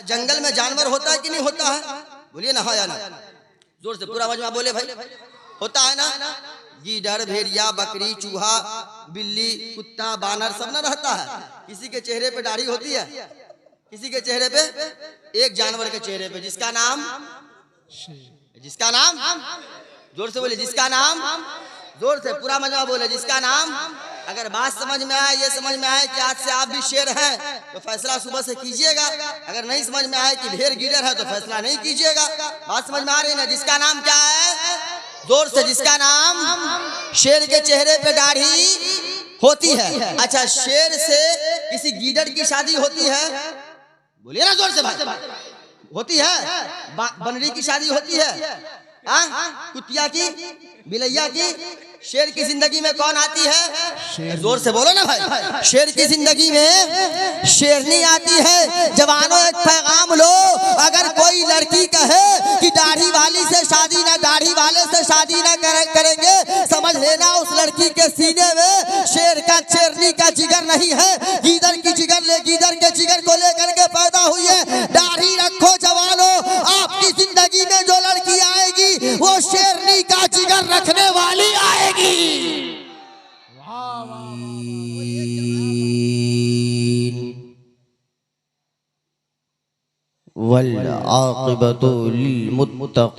जंगल में जानवर होता है कि नहीं होता है? बोलिए ना, हाँ या ना? जोर से पूरा आवाज में बोले भाई। होता है ना? गीदड़, भेड़िया, बकरी, चूहा, बिल्ली, कुत्ता, बानर सब ना रहता है। किसी के चेहरे पे दाढ़ी होती है, किसी के चेहरे पे, एक जानवर के चेहरे पे, जिसका नाम जोर से बोले, जिसका नाम, जोर से पूरा मजा बोले, जिसका नाम। अगर बात समझ में आए, ये समझ में आए कि आज से आप भी शेर हैं तो फैसला सुबह से कीजिएगा। अगर नहीं समझ में आए कि भेड़ गीदड़ है तो फैसला नहीं कीजिएगा। बात समझ में आ रही है ना? जिसका नाम क्या है? जोर से, जिसका नाम। शेर के चेहरे पे दाढ़ी होती है। अच्छा, शेर से किसी गीदड़ की शादी होती है? बोलिए ना जोर से भाई। होती है? बनरी की शादी होती है? कुतिया की, बिलैया की? शेर की जिंदगी में कौन आती है? जोर से बोलो ना भाई। शेर की जिंदगी में शेरनी आती है। जवानों, एक पैगाम लो, अगर कोई लड़की कहे कि दाढ़ी वाली से शादी ना, दाढ़ी वाले से शादी ना करेंगे, समझ लेना उस लड़की के सीने में शेर का, शेरनी का जिगर नहीं है, गीदड़ की जिगर ले, गीदड़ के जिगर को लेकर के पैदा हुई है। दाढ़ी रखो जवानों, आपकी जिंदगी में जो लड़की आएगी वो शेरनी का जिगर रखने वाली आएगी। वल आक़िबतु लिल मुत्तक़ीन।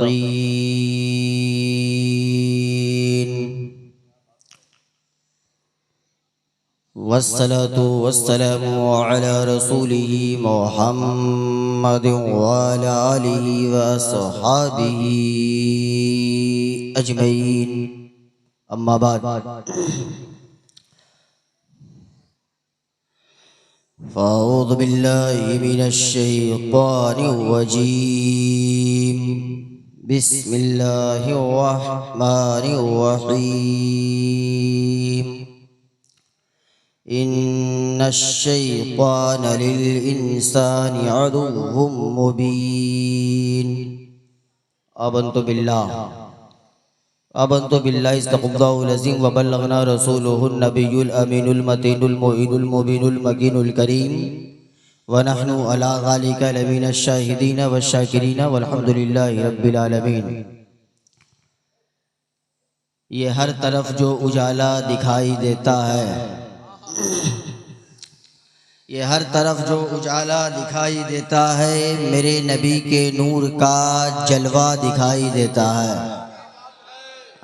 वस्सलातु वस्सलामु अला रसूलिही मुहम्मद व अला आलिही व अस्हाबिही अजमईन। अम्मा बाद, फ़अऊज़ु बिल्लाहि मिनश शैतानिर रजीम। बिस्मिल्लाहिर रहमानिर रहीम। इन्नश शैतान लिल इंसानि अदुव्वुम मुबीन। आमन्तु बिल्लाहि इस्तग़फ़िरुल्लाहुल अज़ीम व बल्लगना रसूलुहुन नबियुल अमीनुल मतीनुल मुईनुल मुबीनुल मकीनुल करीम व नहनु अला ज़ालिका लमिनश शाहिदीन व शाकिरीन वल्हम्दुलिल्लाहि रब्बिल आलमीन। ये हर तरफ जो उजाला दिखाई देता है, ये हर तरफ जो उजाला दिखाई देता है, मेरे नबी के नूर का जलवा दिखाई देता है।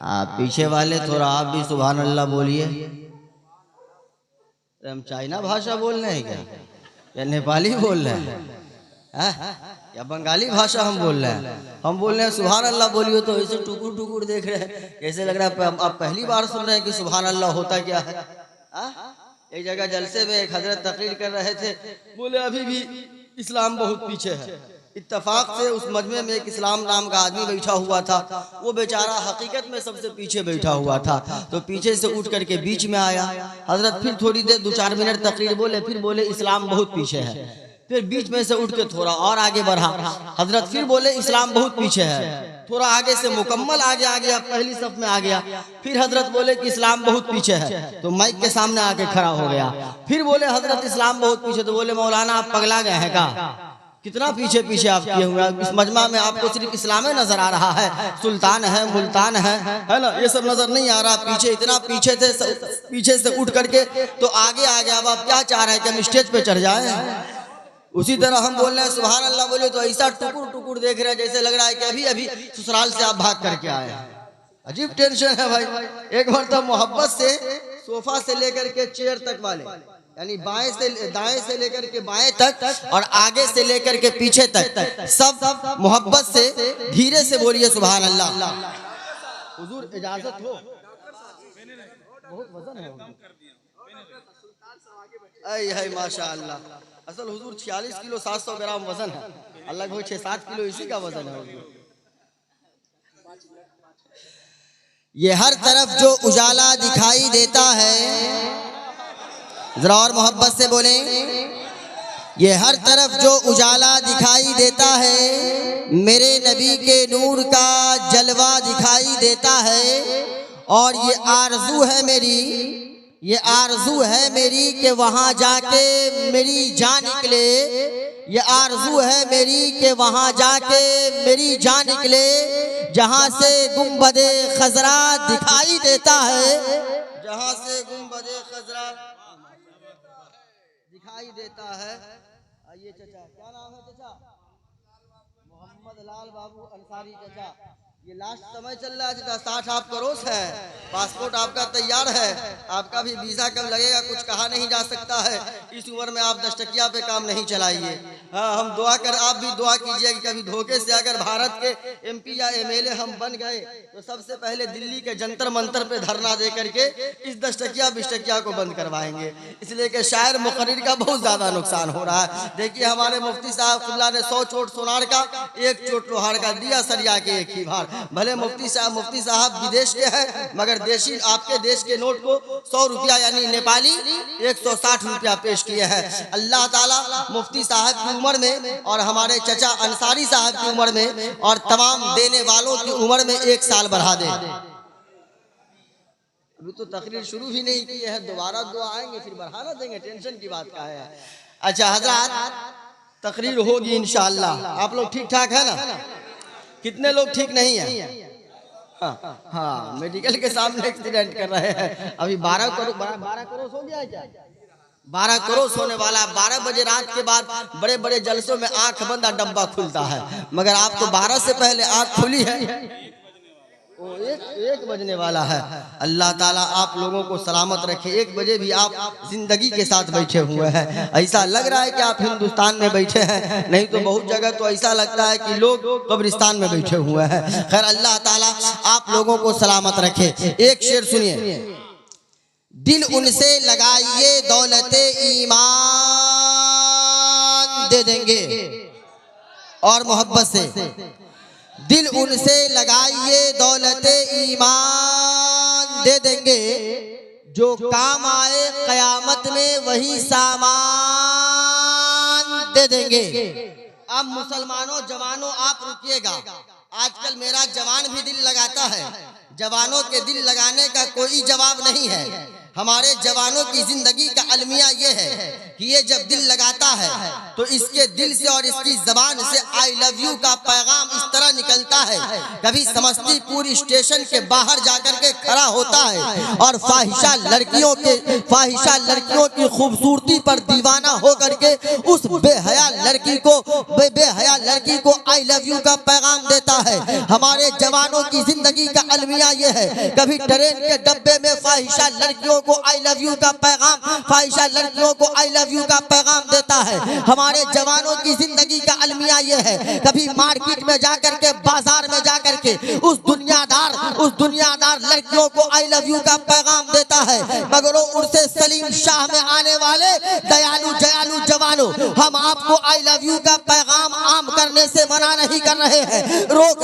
आप पीछे वाले थोड़ा आप भी सुभान अल्लाह बोलिए। हम चाइना भाषा बोल रहे हैं क्या, या नेपाली बोल रहे हैं, या बंगाली भाषा हम बोल रहे हैं? हम बोल रहे हैं सुभान अल्लाह बोलिए तो ऐसे टुकुर टुकुर देख रहे हैं, ऐसे लग रहा है आप पहली बार सुन रहे हैं कि सुभान अल्लाह होता क्या है। एक जगह जलसे में एक हजरत तकरीर कर रहे थे, बोले अभी भी इस्लाम बहुत पीछे है। इत्तफाक से उस मजमे में एक इस्लाम नाम का आदमी बैठा हुआ था, वो बेचारा हकीकत में सबसे पीछे बैठा हुआ था। तो पीछे से उठ करके बीच में आया हजरत, फिर थोड़ी देर 2-4 मिनट तकरीर बोले, फिर बोले इस्लाम बहुत पीछे है। फिर बीच में से उठ के थोड़ा और आगे बढ़ा हजरत, फिर बोले इस्लाम बहुत पीछे है। थोड़ा आगे से मुकम्मल आगे आ गया, पहली सफ में आ गया। फिर हजरत बोले कि इस्लाम बहुत पीछे है, तो माइक के सामने आके खड़ा हो गया। फिर बोले हजरत इस्लाम बहुत पीछे, तो बोले मौलाना आप पगला गए हैं का, कितना पीछे पीछे आप किए हुए हैं? इस मजमा में आपको सिर्फ इस्लाम नजर आ रहा है, सुल्तान है, मुल्तान है ना, ये सब नजर नहीं आ रहा। पीछे इतना पीछे थे, पीछे से उठ करके तो आगे आ गया। अब आप क्या चाह रहे हैं कि हम स्टेज पे चढ़ जाए? उसी तरह हम बोल रहे हैं सुभान अल्लाह बोले तो ऐसा टुकुर टुकुर देख रहे हैं जैसे लग रहा है कि अभी अभी ससुराल से आप भाग करके आए हैं। अजीब टेंशन है भाई। एक बार तो मोहब्बत से सोफा से लेकर के चेयर तक वाले, यानी बाएं से दाएं से लेकर के बाएं तक और आगे से लेकर के पीछे तक सब मोहब्बत से धीरे से बोलिए सुभान अल्लाह। हुजूर इजाजत हो, बहुत वजन है। ऐ माशाअल्लाह, असल हुजूर 46 किलो 700 ग्राम वजन है, लगभग 6-7 किलो इसी का वजन है। ये हर तरफ जो उजाला दिखाई देता है, जरा और मोहब्बत से बोले, ये हर तरफ जो उजाला दिखाई देता है, मेरे नबी के नूर का जलवा दिखाई देता है। और ये आरज़ू है मेरी ये आरज़ू है मेरी कि वहां जाके मेरी जान निकले, ये आरज़ू है मेरी कि वहां जाके मेरी जान निकले, जहां से गुंबदे खजरा दिखाई देता है, जहां से गुंबदे खजरा दिखाई देता है। आइए चाचा, क्या नाम है चाचा? मोहम्मद लाल बाबू अंसारी चाचा। ये लास्ट समय चल रहा है चाचा, 60 आप करोस है, पासपोर्ट आपका तैयार है, आपका भी वीजा कब लगेगा कुछ कहा नहीं जा सकता है। इस उम्र में आप 10 टकिया पे काम नहीं चलाइए। हाँ, हम दुआ कर, आप भी दुआ कीजिए कि कभी धोखे से अगर भारत के MP या MLA हम बन गए तो सबसे पहले दिल्ली के जंतर मंतर पे धरना दे करके इस 10 टकिया 20 टकिया को बंद करवाएंगे, इसलिए कि शायर मुकर्रिर का बहुत ज्यादा नुकसान हो रहा है। देखिए हमारे मुफ्ती साहब कुल्ला ने 100 चोट सोनार का, 1 चोट लोहार का दिया, सरिया के एक ही भार। भले मुफ्ती साहब विदेश के हैं, मगर देशी आपके देश के नोट को 100 रुपया यानी नेपाली 160 रुपया पेश किए हैं। अल्लाह ताला मुफ्ती साहब की उम्र में और हमारे चचा अंसारी साहब की उम्र में और तमाम देने वालों की उम्र में 1 साल बढ़ा दे। अभी तो तकरीर शुरू भी नहीं की है, दोबारा दुआ आएंगे फिर बढ़ाना देंगे, टेंशन की बात का है। अच्छा हजरत, तकरीर होगी इंशाअल्लाह। आप लोग ठीक ठाक है ना? कितने लोग ठीक नहीं है? हाँ, मेडिकल के सामने एक्सीडेंट कर रहे हैं। अभी 12 करोड़ हो गया है क्या? 12 करोड़ होने वाला है। 12 बजे रात के बाद बड़े बड़े जलसों में आंख बंद डब्बा खुलता है, मगर आप तो 12 से पहले आंख खुली है। वो एक बजने वाला है। अल्लाह ताला आप लोगों को सलामत रखे। 1 बजे भी आप जिंदगी के साथ बैठे हुए हैं, ऐसा लग रहा है कि आप हिंदुस्तान में बैठे हैं, नहीं तो बहुत जगह तो ऐसा लगता है कि लोग कब्रिस्तान में बैठे हुए हैं। खैर अल्लाह ताला आप लोगों को सलामत रखे। एक शेर सुनिए, दिल उनसे लगाइए दौलते ईमान दे देंगे, और मोहब्बत से दिल उनसे लगाइए दौलते ईमान दे देंगे, जो काम आए कयामत में वही सामान दे देंगे। अब मुसलमानों जवानों आप रुकिएगा, आजकल मेरा जवान भी दिल लगाता है, जवानों के दिल लगाने का कोई जवाब नहीं है। हमारे जवानों की जिंदगी का अलमिया ये है कि ये जब दिल लगाता है तो इसके दिल से और इसकी जबान से आई लव यू का पैगाम इस तरह निकलता है। कभी समस्तीपुर स्टेशन के बाहर जाकर के खड़ा होता है और फाहिशा लड़कियों की खूबसूरती पर दीवाना होकर के उस बेहया लड़की को आई लव यू का पैगाम देता है। हमारे जवानों की जिंदगी का अलमिया ये है, कभी ट्रेन के डब्बे में फाहिशा लड़कियों को आई लव यू का पैगाम, फाहिशा लड़कियों को आई लव यू का पैगाम देता है। हमारे जवानों की जिंदगी का अलमिया ये है, कभी मार्केट में जाकर के, बाजार में जाकर के उस दुनियादार लड़कियों को आई लव यू का पैगाम देता है। मगर उनसे सलीम शाह में आने वाले दयालु जवानों, हम आपको आई लव यू का पैगाम आम करने से मना नहीं कर रहे हैं, रोक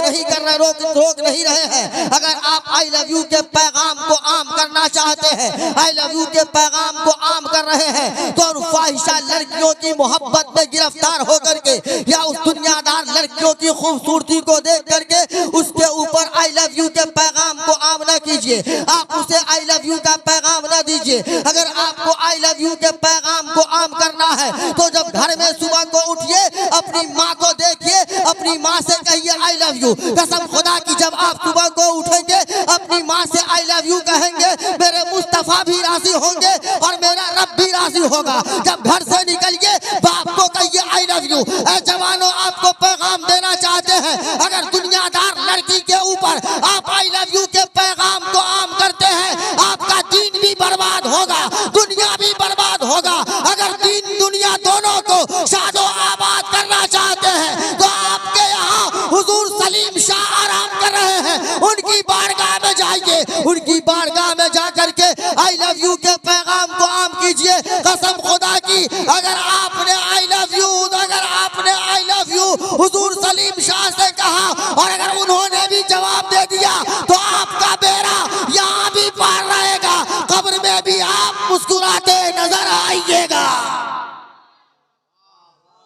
नहीं रहे हैं। अगर आप आई लव यू के पैगाम को आम करना चाहते हैं, आई लव यू के पैगाम को आम कर रहे हैं, तो फाहिशा लड़कियों की मोहब्बत में गिरफ्तार होकर के या उस दुनियादार लड़कियों की खूबसूरती को देख करके उसके ऊपर आई लव यू के पैगाम को आम न कीजिए, आप उसे आई लव यू का पैगाम न दीजिए। अगर आपको आई लव यू के पैगाम को आम करना है तो जब घर में सुबह को उठिए, अपनी माँ को देखिए, अपनी माँ से कहिए आई लव यू। कसम खुदा की जब आप सुबह को उठेंगे अपनी माँ से आई लव यू कहेंगे, मेरे मुस्तफा भी राजी होंगे और मेरा रब भी राजी होगा। जब घर से निकलिए बाप को कहिए आई लव यू। जवानों आपको पैगाम देना चाहते हैं, अगर दुनियादार लड़की के ऊपर आप आई लव यू के पैगाम को आम करते हैं, आपका दीन भी बर्बाद होगा, दुनिया भी बर्बाद होगा। अगर दीन दुनिया दोनों को शादो आबाद करना चाहते हैं तो आपके यहाँ हुजूर सलीम शाह आराम कर रहे हैं, उनकी बारगाह में जाइए, उनकी बारगाह में जाकर के आई लव यू के पैगाम को आम कीजिए। कसम खुदा की अगर आपने आई लव यू हुजूर सलीम शाह से कहा और अगर उन्होंने भी जवाब दे दिया तो आपका बेड़ा यहाँ भी पार रहेगा, कब्र में भी आप मुस्कुराते नजर आइएगा।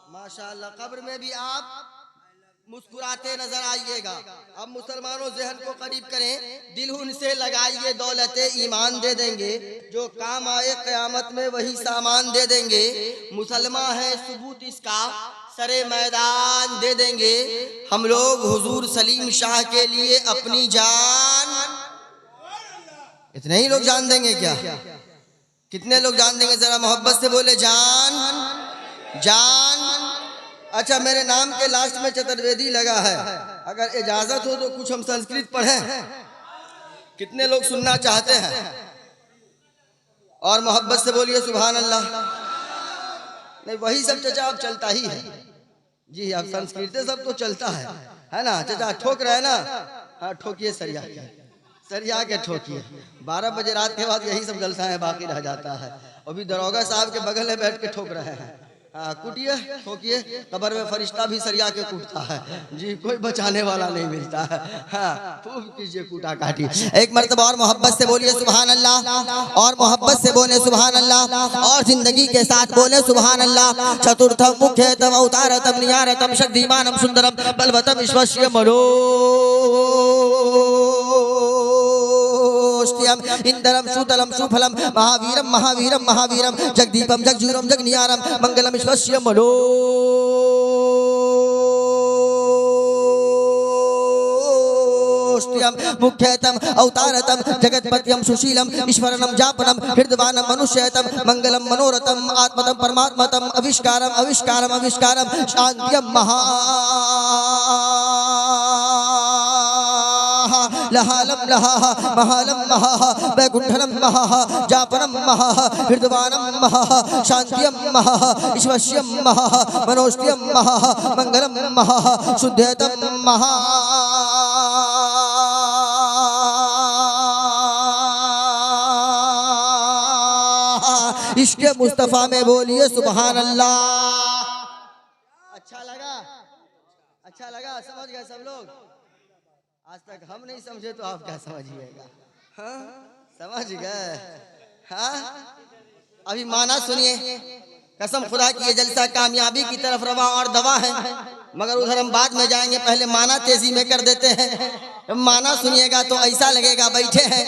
माशाअल्लाह, कब्र में भी आप मुस्कुराते नजर आइएगा। अब मुसलमानों ज़हन को करीब करें, दिल उनसे लगाइए, दौलते ईमान दे देंगे, जो काम आए क़यामत में वही सामान दे देंगे। मुसलमान है सबूत इसका, सरे मैदान दे देंगे। हम लोग हुजूर सलीम शाह के लिए अपनी जान, इतने ही लोग जान देंगे क्या? कितने लोग जान देंगे? जरा मोहब्बत से बोले जान जान। अच्छा, मेरे नाम के लास्ट में चतुर्वेदी लगा है, अगर इजाजत हो तो कुछ हम संस्कृत पढ़ें। कितने लोग सुनना चाहते हैं? और मोहब्बत से बोलिए सुभान अल्लाह। नहीं, वही सब चचा अब चलता ही है जी, अब संस्कृत सब तो चलता है ना चचा? ठोक रहे हैं ना? हाँ, ठोकिए सरिया के ठोकिए। 12 बजे रात के बाद यही सब जलसा है बाकी रह जाता है। अभी दरोगा साहब के बगल में बैठ के ठोक रहे हैं। कूटिए, ठोकिए, कब्र में फरिश्ता भी सरिया के कूटता है जी, कोई बचाने वाला नहीं मिलता है। हाँ, खूब कीजिए, कूटा काटिए। एक मर्तबा और मोहब्बत से बोलिए सुभान अल्लाह, और मोहब्बत से बोले सुभान अल्लाह, और जिंदगी के साथ बोले सुभान अल्लाह। चतुर्थम मुख्यतम अवतारतम नियारतम शक्तिमानम सुंदरम बलवतम विश्वस्य मनो इंदरम सुतलम सुफलम महावीरम महावीरम महावीरम जगदीपम जगजूरम जगनियारम मंगलम विश्वस्य मनो मुख्यतम अवतारतम जगतपत्यम सुशीलम ईश्वरनम जापनम हृदवानम मनुष्यतम मंगलम मनोरथम आत्मतम परमात्मतम अविष्कारम अविष्कारम अविष्कारम शांत्यम महा लहालम लहा महालम महा वैकुंठनम महा जापनम महा हृदवानम महा शांत्यम महा ईश्वस्यम महा मनोष्यम महा मंगलम महा शुद्धतम महा। इश्क़ मुस्तफ़ा में बोलिए सुभान अल्लाह। अच्छा लगा, समझ गए सब लोग? आज तक हम नहीं समझे तो आप क्या समझिएगा? हाँ, समझ गए? हाँ, अभी माना सुनिए। कसम खुदा की ये जलसा कामयाबी की तरफ रवा और दवा है, मगर उधर हम बाद में जाएंगे, पहले माना तेजी में कर देते हैं। माना सुनिएगा तो ऐसा लगेगा बैठे हैं,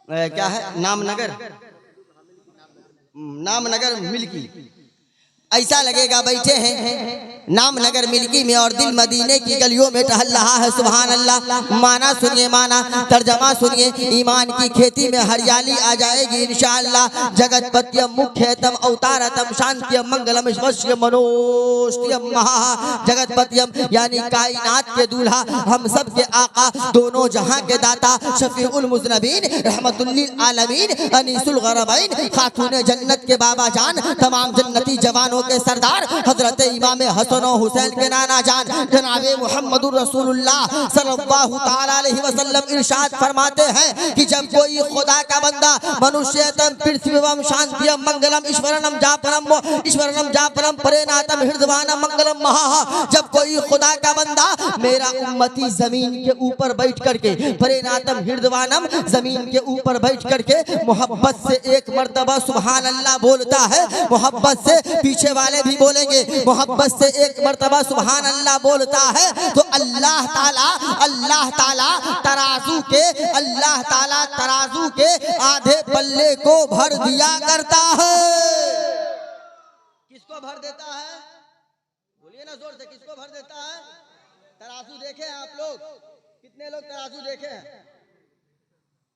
क्या है, नामनगर मिल्की, ऐसा लगेगा बैठे हैं नामनगर मिल्की में और दिल मदीने की गलियों में टहल रहा है। सुभान अल्लाह। माना सुनिए, माना तर्जमा सुनिए। ईमान की खेती में हरियाली आ जाएगी इंशाअल्लाह। जगतपत्यम मुख्यतम अवतारतम शांत्यम मंगलम विश्वस्य मनोष्यम महा। जगतपत्यम यानी कायनात के दूल्हा, हम सब के आका, दोनों जहां के दाता, शफीउल मुज़नबीन, रहमतुल लिल आलमीन, अनीसुल गरबैन, खातून जन्नत के बाबा जान, तमाम जन्नती जवानों के सरदार, हजरत इमाम हसन और हुसैन के नाना जान, जनाबे मुहम्मदुर रसूलुल्लाह सल्लल्लाहु तआला अलैहि वसल्लम इरशाद फरमाते हैं कि जब कोई खुदा का बंदा मनुष्यतम पृथ्वीवम शांतियम मंगलम ईश्वरनम जापरम परेनातम हृदवानम मंगलम महा। जब कोई खुदा का बंदा, मेरा उम्मती, जमीन के ऊपर बैठ करके, परेनातम हृदवानम, जमीन के ऊपर बैठ करके मोहब्बत से एक मर्तबा सुभान अल्लाह बोलता है, मोहब्बत से पीछे वाले भी बोलेंगे, मोहब्बत से एक मर्तबा सुभान अल्लाह बोलता है, तो अल्लाह ताला तराजू के आधे पल्ले को भर दिया करता है। किसको भर देता है? बोलिए ना जोर से, किसको भर देता है? तराजू देखे हैं आप लोग? कितने लोग तराजू देखे हैं?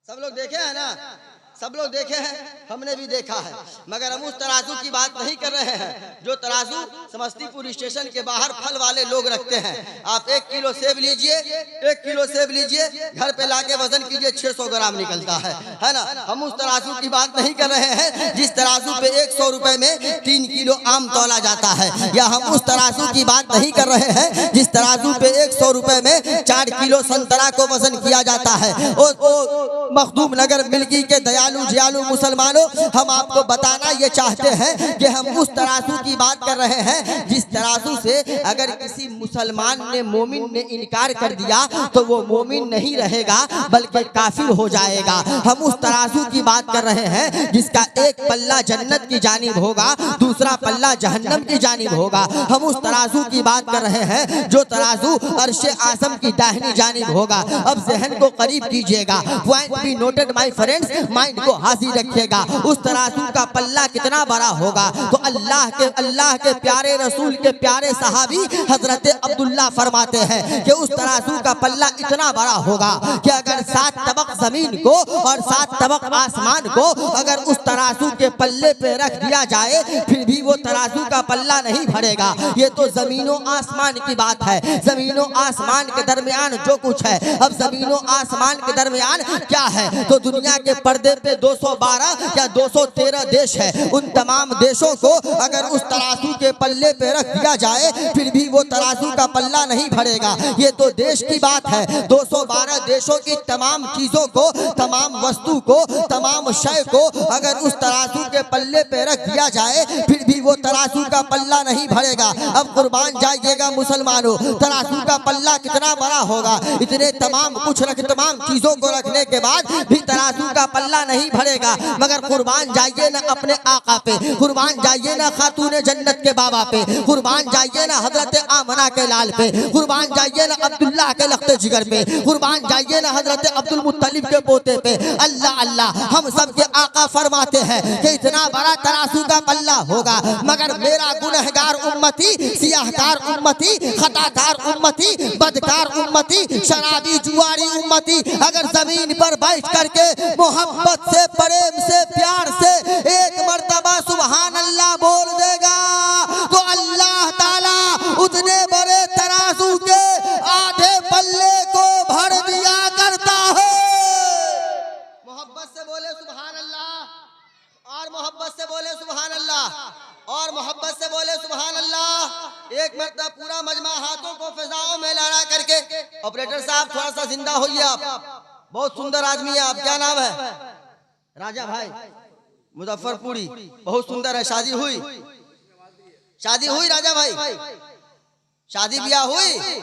सब लोग देखे हैं ना? सब लोग देखे हैं, हमने भी देखा है, मगर हम उस तराजू की बात नहीं कर रहे हैं जो तराजू समस्तीपुर स्टेशन के बाहर फल वाले लोग रखते हैं। आप 1 किलो सेब लीजिए, घर पे लाके वजन कीजिए, 600 ग्राम निकलता है ना? हम उस तराजू की बात नहीं कर रहे हैं जिस तराजू पे 100 रुपए में 3 किलो आम तौला जाता है, या हम उस तराजू की बात नहीं कर रहे हैं जिस तराजू पे 100 रुपए में 4 किलो संतरा को वजन किया जाता है। मखदूम नगर मिल्की के दयाल दयालु जियालु मुसलमानों, हम आपको बताना ये चाहते हैं कि हम उस तराजू की बात कर रहे हैं जिस तराजू से अगर किसी मुसलमान ने मोमिन ने इनकार कर दिया तो वो मोमिन नहीं रहेगा बल्कि काफिर हो जाएगा। हम उस तराजू की बात कर रहे हैं जिसका एक पल्ला जन्नत की जानिब होगा, दूसरा पल्ला जहन्नम की जानिब होगा। हम उस तराजू की बात कर रहे हैं जो तराजू अर्शे आज़म की दाहिनी जानिब होगा। अब जहन को करीब कीजिएगा, point be noted my friends, mind को हाजिर रखिएगा। उस तराजू का पल्ला कितना बड़ा होगा तो अल्लाह के प्यारे रसूल के प्यारे सहाबी हजरत अब्दुल्ला फरमाते हैं कि उस तराजू का पल्ला इतना बड़ा होगा कि अगर 7 तबक जमीन को और 7 तबक आसमान को अगर उस तराजू के पल्ले पे रख दिया जाए फिर भी वो तराजू का पल्ला नहीं भरेगा। ये तो जमीनों आसमान की बात है, जमीनों आसमान के दरमियान जो कुछ है। अब जमीनों आसमान के दरमियान क्या है तो दुनिया के पर्दे पे 212 या 213 देश है। उन तमाम देशों को अगर उस तराजू के पल्ले पे रख दिया जाए फिर भी वो तराजू का पल्ला नहीं भरेगा। ये तो देश की बात है, 212 देशों की तमाम चीजों को, तमाम वस्तु को, तमाम शय को अगर उस तराजू के पल्ले पे रख दिया जाए फिर भी वो तराजू का पल्ला नहीं भरेगा। अब कुर्बान जाइएगा मुसलमानों, तराजू का पल्ला कितना बड़ा होगा। इतने तमाम चीजों को रखने के बाद भी तराजू का पल्ला नहीं भरेगा। मगर कुर्बान जाइए ना अपने आका पे, कुर्बान जाइए ना खातून जन्नत के बाबा पे, कुर्बान जाइए ना हजरत आमना के लाल पे, कुर्बान जाइए ना अब्दुल्ला के लख्ते जिगर पे, कुर्बान जाइए ना हजरत अब्दुल मुत्तलिब के पोते पे। अल्लाह अल्लाह, हम सब के आका फरमाते हैं कि इतना बड़ा तराजू का पल्ला होगा मगर मेरा गुनहगार उम्मती, सियाहकार उम्मती, खताकार उम्मती, बदकार उम्मती, शराबी जुआरी उम्मती अगर जमीन पर बैठ करके मोहब्बत से, प्रेम से, प्यार से एक मर्तबा सुभान अल्लाह बोल देगा तो अल्लाह ताला उतने बड़े तराजू के आधे पल्ले को भर दिया करता है। मोहब्बत से बोले सुभान अल्लाह और मोहब्बत से बोले सुभान अल्लाह और मोहब्बत से बोले सुभान अल्लाह। एक मर्तबा पूरा मजमा हाथों को फिजाओं में लहरा करके, ऑपरेटर साहब थोड़ा सा जिंदा होइए, आप बहुत सुंदर आदमी है, आप क्या नाम है? राजा भाई मुजफ्फरपुरी, बहुत सुंदर है। शादी हुई? शादी हुई राजा भाई? शादी ब्याह हुई?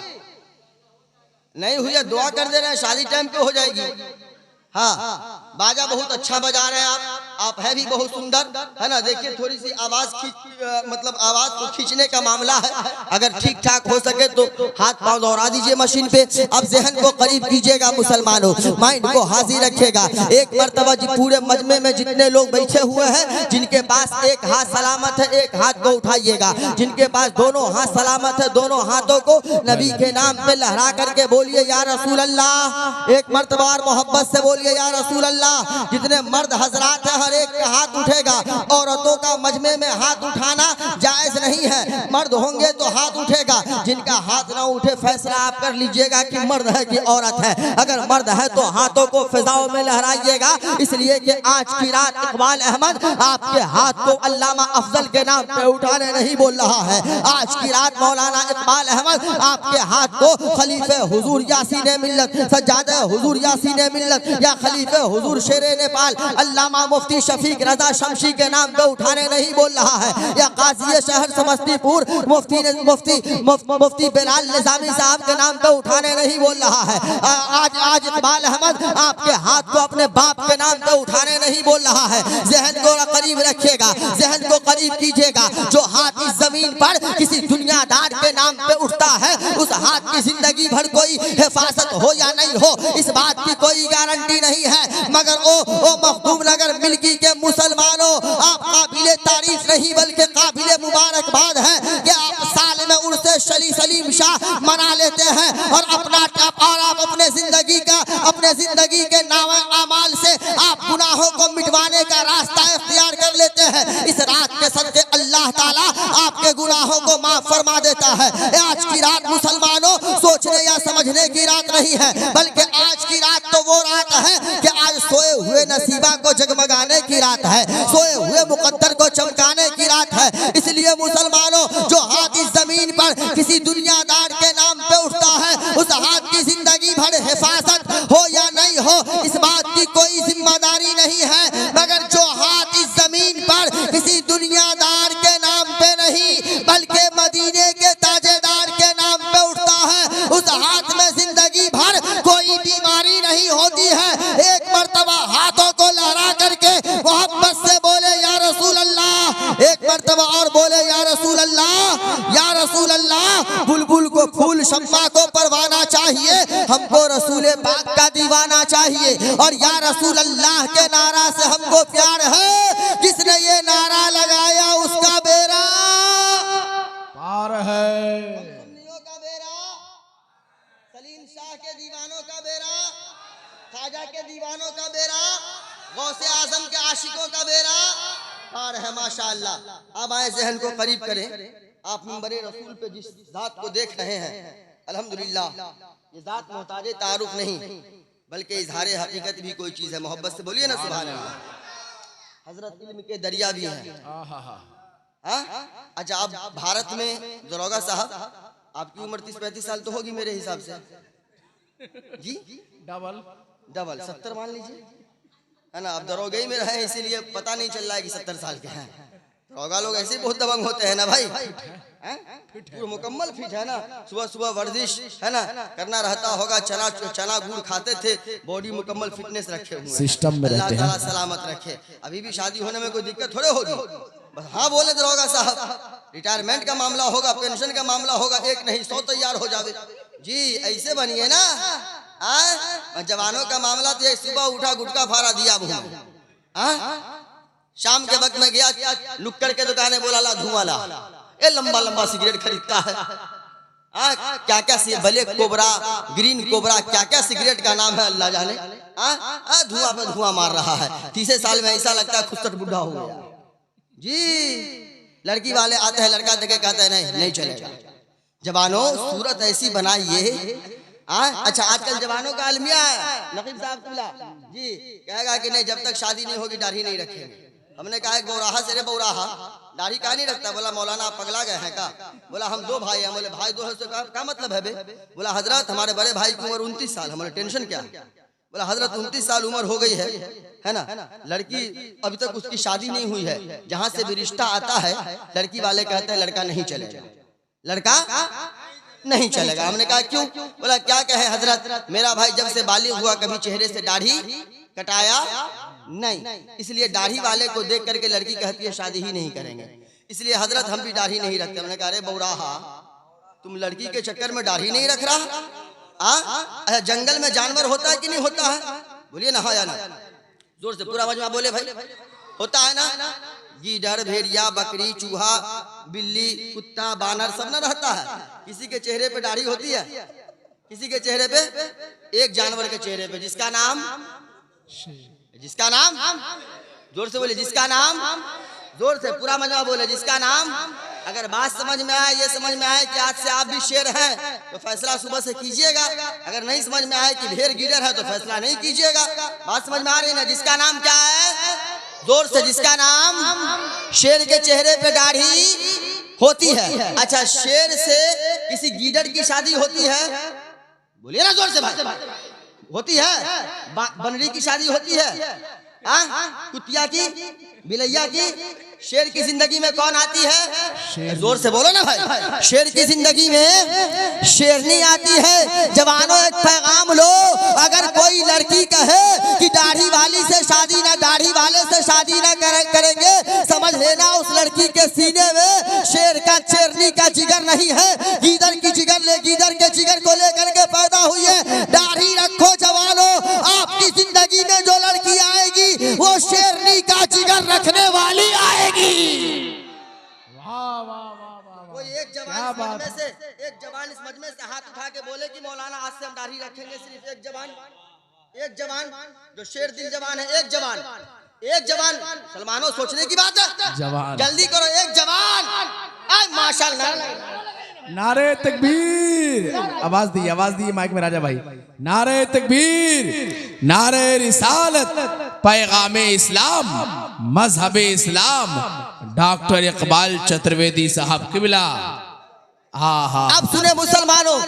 नहीं हुई है, दुआ कर दे रहे हैं, शादी टाइम पे हो जाएगी। हाँ, बाजा बहुत अच्छा बजा रहे हैं आप है भी बहुत सुंदर है ना। देखिए थोड़ी सी आवाज मतलब आवाज को खींचने का मामला है, अगर ठीक ठाक हो सके तो हाथ पांव दौड़ा दीजिए मशीन पे। अब जहन को करीब कीजिएगा मुसलमानों, माइंड को हाजिर रखिएगा। एक मर्तबा पूरे मजमे में जितने लोग बैठे हुए हैं जिनके पास एक हाथ सलामत है एक हाथ को उठाइएगा, जिनके पास दोनों हाथ सलामत है दोनों हाथों को नबी के नाम पे लहरा करके बोलिए या रसूल अल्लाह। एक मर्तबा मोहब्बत से बोलिए या रसूल अल्लाह। जितने मर्द हजरात है हर एक का हाथ उठेगा, औरतों का मजमे में हाथ उठाना जायज नहीं है, मर्द होंगे तो हाथ उठेगा, जिनका हाथ ना उठे फैसला आप कर लीजिएगा कि मर्द है कि औरत है। अगर मर्द है तो हाथों को फिजाओं में लहराइएगा, इसलिए कि आज की रात इकबाल अहमद आपके हाथ को अल्लामा अफजल के नाम पे उठाने नहीं बोल रहा है। आज की रात मौलाना इकबाल अहमद आपके हाथ को खलीफे हुजूर यासीन मिल्लत, सज्जादे हुजूर यासीन मिल्लत या खलीफे हुजूर शेरे नेपाल अल्लामा मुफ्ती शफीक रजा शमशी के नाम पे उठाने नहीं बोल रहा है, या काजी शहर समस्तीपुर मुफ्ती बिलाल निजामी साहब के नाम पे उठाने नहीं बोल रहा है। आज इकबाल अहमद आपके हाथ को अपने बाप के नाम पे उठाने नहीं बोल रहा है। जहन को करीब रखिएगा, जहन को करीब कीजिएगा। जो हाथ इस जमीन पर किसी दुनियादार के नाम पे उठता है उस हाथ की जिंदगी भर कोई हिफाजत हो या नहीं हो इस बात की कोई गारंटी नहीं है। मगर ओ मखदूम नगर मिल्की के मुसलमानों, आप काबिले तारीफ नहीं बल्कि काबिले मुबारकबाद है कि आप साल में उर्से सलीम शाह मना लेते हैं और आप अपने जिंदगी के नाम अमाल से आप गुनाहों को मिटवाने का रास्ता इख्तियार कर लेते हैं। इस रात के सदके अल्लाह ताला आपके गुनाहों को माफ फरमा देता है। आज की रात मुसलमानों सोचने या समझने की रात नहीं है, बल्कि आज की रात तो वो रात है कि आज सोए हुए नसीबा को जगमगाने की रात है, सोए हुए मुकद्दर को चमकाने की रात है। इसलिए मुसलमानों, जो हाथ इस जमीन पर किसी दुनियादार के नाम पे उठता है उस हाथ की जिंदगी भर हिफाजत हो या नहीं हो इस बात की कोई जिम्मेदारी नहीं है। मर्तबा और बोले या रसूल अल्लाह, बुलबुल को फूल, शम्मा को परवाना चाहिए, हमको रसूल पाक का दीवाना चाहिए। और या रसूल अल्लाह के नारा से हमको प्यार है, जिसने ये नारा लगाया उसका बेड़ा पार है। सुन्नियों का बेड़ा, सलीम शाह के दीवानों का बेड़ा, ख्वाजा के दीवानों का बेड़ा, गौसे आजम के आशिकों का बेड़ा पार है माशाअल्लाह। अब आए ज़हन को करीब करें, आप मिंबरे रसूल पे जिस जात को देख रहे हैं, अल्हम्दुलिल्लाह ये जात मोहताज तारुफ नहीं बल्कि इजहार हकीकत भी कोई चीज़ है। मोहब्बत से बोलिए ना सुभान अल्लाह। हजरत इल्म के दरिया भी हैं। अच्छा, आप भारत में दरोगा साहब, आपकी उम्र 30-35 साल तो होगी मेरे हिसाब से जी, डबल 70 मान लीजिए, है ना। अब दरोगे ही में रहे इसीलिए पता नहीं चल रहा है कि 70 साल के हैं। दरोगा लोग ऐसे ही बहुत दबंग होते हैं ना भाई, पूरा मुकम्मल फिट है ना। सुबह सुबह वर्जिश है ना करना रहता होगा, चना गुड़ खाते थे, बॉडी मुकम्मल फिटनेस रखे हुए सिस्टम में रहते हैं। अल्लाह ताला सलामत रखे। अभी भी शादी होने में कोई दिक्कत थोड़े होगी। बस हाँ बोले दरोगा साहब, रिटायरमेंट का मामला होगा, पेंशन का मामला होगा, एक नहीं 100 तैयार हो जावे जी, ऐसे बनिए ना। जवानों का मामला तो सुबह उठा गुटका फाड़ा दिया शाम के वक्त में गया लुक्कड़ के दुकाने, बोला ला धुआं ला, ये लंबा लंबा सिगरेट खरीदता है। क्या क्या ब्लैक कोबरा, ग्रीन कोबरा, क्या क्या सिगरेट का नाम है अल्लाह जाने। धुआं पे धुआं मार रहा है। 30 साल में ऐसा लगता है खुद बुढ़ा हो गया जी। लड़की वाले आते हैं, लड़का देखे कहते हैं नहीं चलेगा। जवानों सूरत ऐसी बनाइए। अच्छा, आजकल जवानों का अलमिया है, नकीब साहब जी कहेगा कि नहीं जब तक शादी नहीं होगी दाढ़ी नहीं रखेंगे। हमने कहा बौराहा से, रे बौराहा दाढ़ी का नहीं रखता? बोला मौलाना आप पगला गए हैं का? बोला हम 2 भाई हैं। बोले भाई 2 है तो क्या मतलब है बे? बोला हजरत हमारे बड़े भाई की उम्र 29 साल, हमारे टेंशन क्या? बोला हजरत 29 साल उम्र हो गई है ना, लड़की अभी तक उसकी शादी नहीं हुई है, जहाँ से भी रिश्ता आता है लड़की वाले कहते हैं लड़का नहीं चलेगा, लड़का नहीं चलेगा। हमने कहा क्यों? बोला क्या कहे हजरत, मेरा भाई जब से बालिग हुआ कभी चेहरे से दाढ़ी कटाया नहीं, इसलिए दाढ़ी वाले को देख करके लड़की कहती है शादी ही नहीं करेंगे, इसलिए हजरत हम भी दाढ़ी नहीं रखते। हमने कहा अरे बौराहा तुम लड़की के चक्कर में दाढ़ी नहीं रख रहा? अच्छा, जंगल में जानवर होता है कि नहीं होता है? बोलिए ना हाँ या ना, जोर से पूरा मजमा बोले भाई। होता है ना, गीदड़, भेड़िया, बकरी, चूहा, बिल्ली, कुत्ता, बानर सब ना रहता है। किसी के चेहरे पे दाढ़ी होती है, किसी के चेहरे पे, एक जानवर के चेहरे पे जिसका नाम जोर से बोले, जिसका नाम, जोर से पूरा मजमा बोले, जिसका नाम। अगर बात समझ में आए, ये समझ में आए कि आज से आप भी शेर हैं तो फैसला सुबह से कीजिएगा। अगर नहीं समझ में आए कि भेड़ गीदड़ है तो फैसला नहीं कीजिएगा। बात समझ में आ रही है ना? जिसका नाम क्या है? जोर से, जिसका नाम। शेर के चेहरे पे दाढ़ी होती है। अच्छा, शेर से किसी गीदड़ की शादी होती है? बोलिए ना जोर से भाई। होती है। बनरी की शादी होती है, कुतिया की, बिलैया की। शेर की जिंदगी में कौन आती है? जोर से बोलो ना भाई। शेर की जिंदगी में शेरनी आती है। जवानों एक पैगाम लो, अगर कोई लड़की कहे कि दाढ़ी वाली से शादी ना, दाढ़ी वाले से शादी ना करेंगे, समझ लेना उस लड़की के सीने में शेर का, शेरनी का जिगर नहीं है, गीदड़ की जिगर ले, गीदड़ के जिगर को लेकर के पैदा हुई है। दाढ़ी रखो जवानों, आपकी जिंदगी में जो लड़की आएगी वो शेरनी का जिगर रखने वाली आएगी। वाह वाह वाह वाह। कोई एक जवान इस मजमे से हाथ उठा के बोले कि मौलाना आज से हम दाढ़ी रखेंगे। सिर्फ एक जवान जो शेर दिल जवान है, एक जवान सलमानो, सोचने की बात है। जवान जल्दी करो, एक जवान। माशाअल्लाह, नारे तकबीर। आवाज दी माइक में राजा भाई। नारे तकबीर, नारे रिसालत, पैगाम इस्लाम, मजहब इस्लाम, डॉक्टर इकबाल चतुर्वेदी साहब किबला। अब सुने मुसलमानों,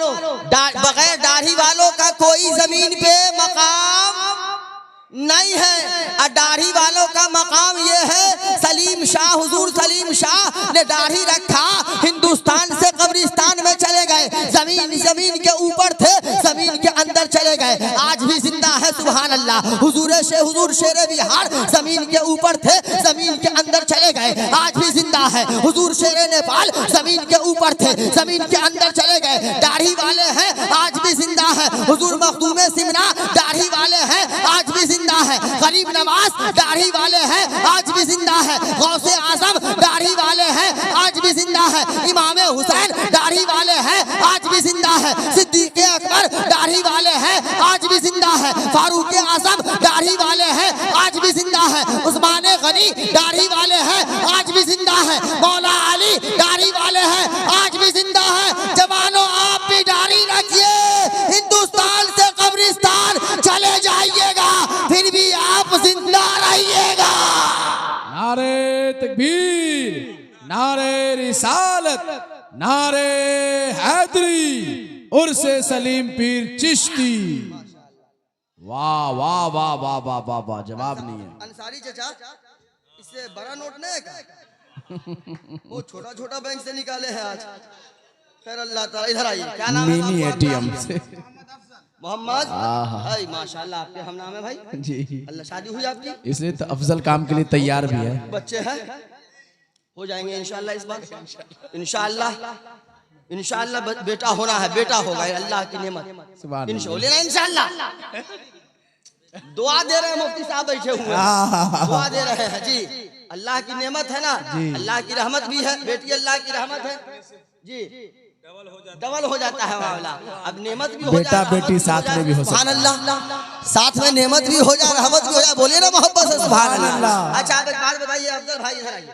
बगैर दाढ़ी वालों का कोई जमीन पे मकाम नहीं है। दाढ़ी वालों का मकाम ये है, सलीम शाह, हुजूर सलीम शाह ने दाढ़ी रखा, हिंदुस्तान से कब्रिस्तान में चले गए। जमीन के ऊपर थे, जमीन के अंदर चले गए। आज भी जिंदा है है सुभान अल्लाह। हुजूर शेरे बिहार जमीन के ऊपर थे, जमीन के अंदर चले गए, आज भी जिंदा है। हुजूर शेरे नेपाल जमीन के ऊपर थे, जमीन के अंदर चले गए, दाढ़ी वाले हैं, आज भी जिंदा है। हुजूर मखदूम सिमना दाढ़ी वाले हैं, आज भी जिंदा है। गरीब नवाज दाढ़ी वाले हैं, आज भी जिंदा है। गौसे आजम दाढ़ी वाले हैं, आज भी जिंदा है। इमाम हुसैन दाढ़ी वाले हैं, आज भी जिंदा है। सिद्दीक अकबर दाढ़ी वाले हैं, आज भी जिंदा है। फारूक आजम दाढ़ी वाले हैं, आज भी जिंदा है। उस्मान गनी दाढ़ी वाले हैं, आज भी जिंदा है। मौला अली दाढ़ी वाले हैं, आज भी जिंदा है। जवानों आप भी दाढ़ी रखिए, हिंदुस्तान से कब्रिस्तान चले जाइएगा, फिर भी आप जिंदा रहिएगा। नारे तकबीर, नारे रिसालत, नारे हैदरी, उर्से सलीम पीर चिश्ती। वाह वाह वाह वाह वाह वाह वाह, जवाब नहीं है। अंसारी चाचा, इससे बड़ा नोट नहीं है क्या? वो छोटा छोटा बैंक से निकाले हैं आज। खैर अल्लाह ताला, इधर आइए, क्या नाम है? मिनी एटीएम से। मोहम्मद। हाय माशाल्लाह, आपके हम नाम है भाई जी। अल्लाह, शादी हुई आपकी? इसलिए तो अफजल काम के लिए तैयार भी है। बच्चे हैं? हो जाएंगे इंशाल्लाह इस बार, इंशाल्लाह बेटा होना है, बेटा होगा, अल्लाह की नेमत। इंशाल्लाह दुआ दे रहे हैं, मुफ्ती साहब बैठे हुए हैं, दुआ दे रहे हैं जी। अल्लाह की नेमत है ना, अल्लाह की रहमत भी है, बेटी अल्लाह की रहमत है जी, डबल हो जाता है मामला। अब नेमत भी हो जाए, बेटा बेटी साथ में भी हो सकता है। सुभान अल्लाह, साथ में नेमत भी हो जाए, रहमत भी हो जाए, बोलिए ना मोहब्बत से सुभान अल्लाह। अच्छा आप एक बात बताइए अफजल भाई, इधर आइए।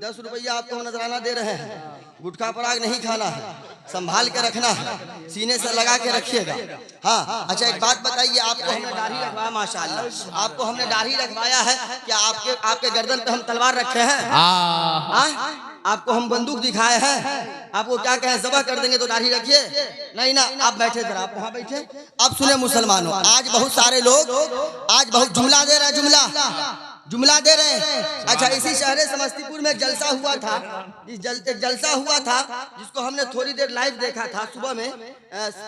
10 रुपया आपको नजराना दे रहे हैं, गुटखा पराग नहीं खाना है, संभाल के रखना है, सीने से लगा के रखिएगा। हाँ अच्छा एक बात बताइए, आपको हमने दाढ़ी रखवाया माशाल्लाह, आपको हमने दाढ़ी रखवाया है, क्या आपके गर्दन पे हम तलवार रखे हैं? आपको हम बंदूक दिखाए हैं? आपको क्या कहें, जबह कर देंगे तो दाढ़ी रखिए? नहीं ना, आप बैठे जरा, आप वहाँ बैठे। अब सुने मुसलमानों, आज बहुत सारे लोग आज बहुत जुमला दे रहे हैं, जुमला दे रहे हैं। अच्छा इसी शहर समस्तीपुर में एक जलसा हुआ था, जलसा हुआ था जिसको हमने थोड़ी देर लाइव देखा था, सुबह में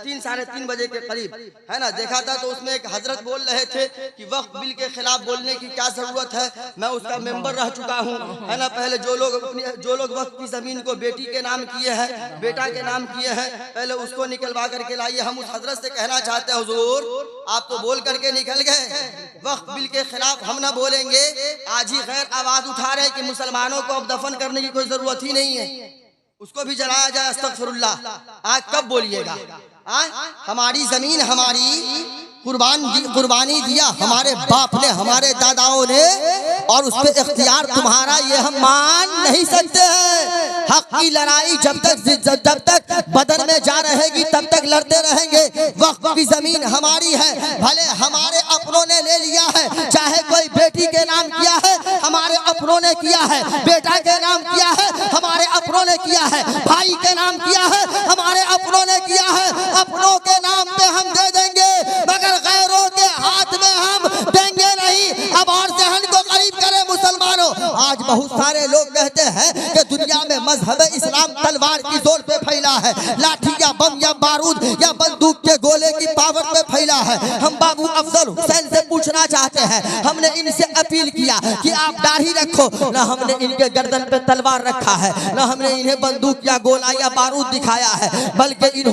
3 साढ़े 3 बजे के करीब है ना, देखा था। तो उसमें एक हजरत बोल रहे थे कि वक्फ बिल के खिलाफ बोलने की क्या जरूरत है, मैं उसका मेंबर रह चुका हूँ, है ना। पहले जो लोग वक्फ की जमीन को बेटी के नाम किए हैं, बेटा के नाम किए हैं, पहले उसको निकलवा करके लाइए। हम उस हजरत से कहना चाहते हैं, हुजूर आप तो बोल करके निकल गए, वक्फ बिल के खिलाफ हम ना बोलेंगे, आज ही खैर आवाज उठा रहे कि मुसलमानों को अब दफन करने की कोई जरूरत ही नहीं है, उसको भी जलाया जाए, अस्तगफिरुल्लाह। आज कब बोलिएगा? हमारी जमीन हमारी कुर्बानी दिया हमारे बाप ने, हमारे दादाओं ने, और उस पे इख्तियार तुम्हारा ये हम मान नहीं सकते हैं। हक की लड़ाई जब तक बदन में जा रहेगी तब तक लड़ते रहेंगे। वक्फ की जमीन हमारी है, भले हमारे अपनों ने ले लिया है, चाहे कोई बेटी के नाम किया है, हमारे अपनों ने किया है, बेटा के नाम किया है, हमारे अपनों ने किया है, भाई के नाम किया है, हमारे अपनों ने किया है। अपनों के नाम पे हम दे देंगे, मगर गैरों के हाथ में हम देंगे नहीं। अब और जहन को करीब करें मुसलमानों, आज बहुत सारे लोग कहते हैं कि दुनिया में मजहब इस्लाम तलवार की जोर पे फैला है, लाठी या बम या बारूद या बंदूक के गोले की पावर पे फैला है। हम बाबू अफजल हुसैन से पूछना चाहते हैं, हमने इनसे अपील किया कि आप दाढ़ी रखो, ना हमने इनके गर्दन पे तलवार रखा है, ना हमने इन्हें बंदूक या गोला या बारूद दिखाया है, बल्कि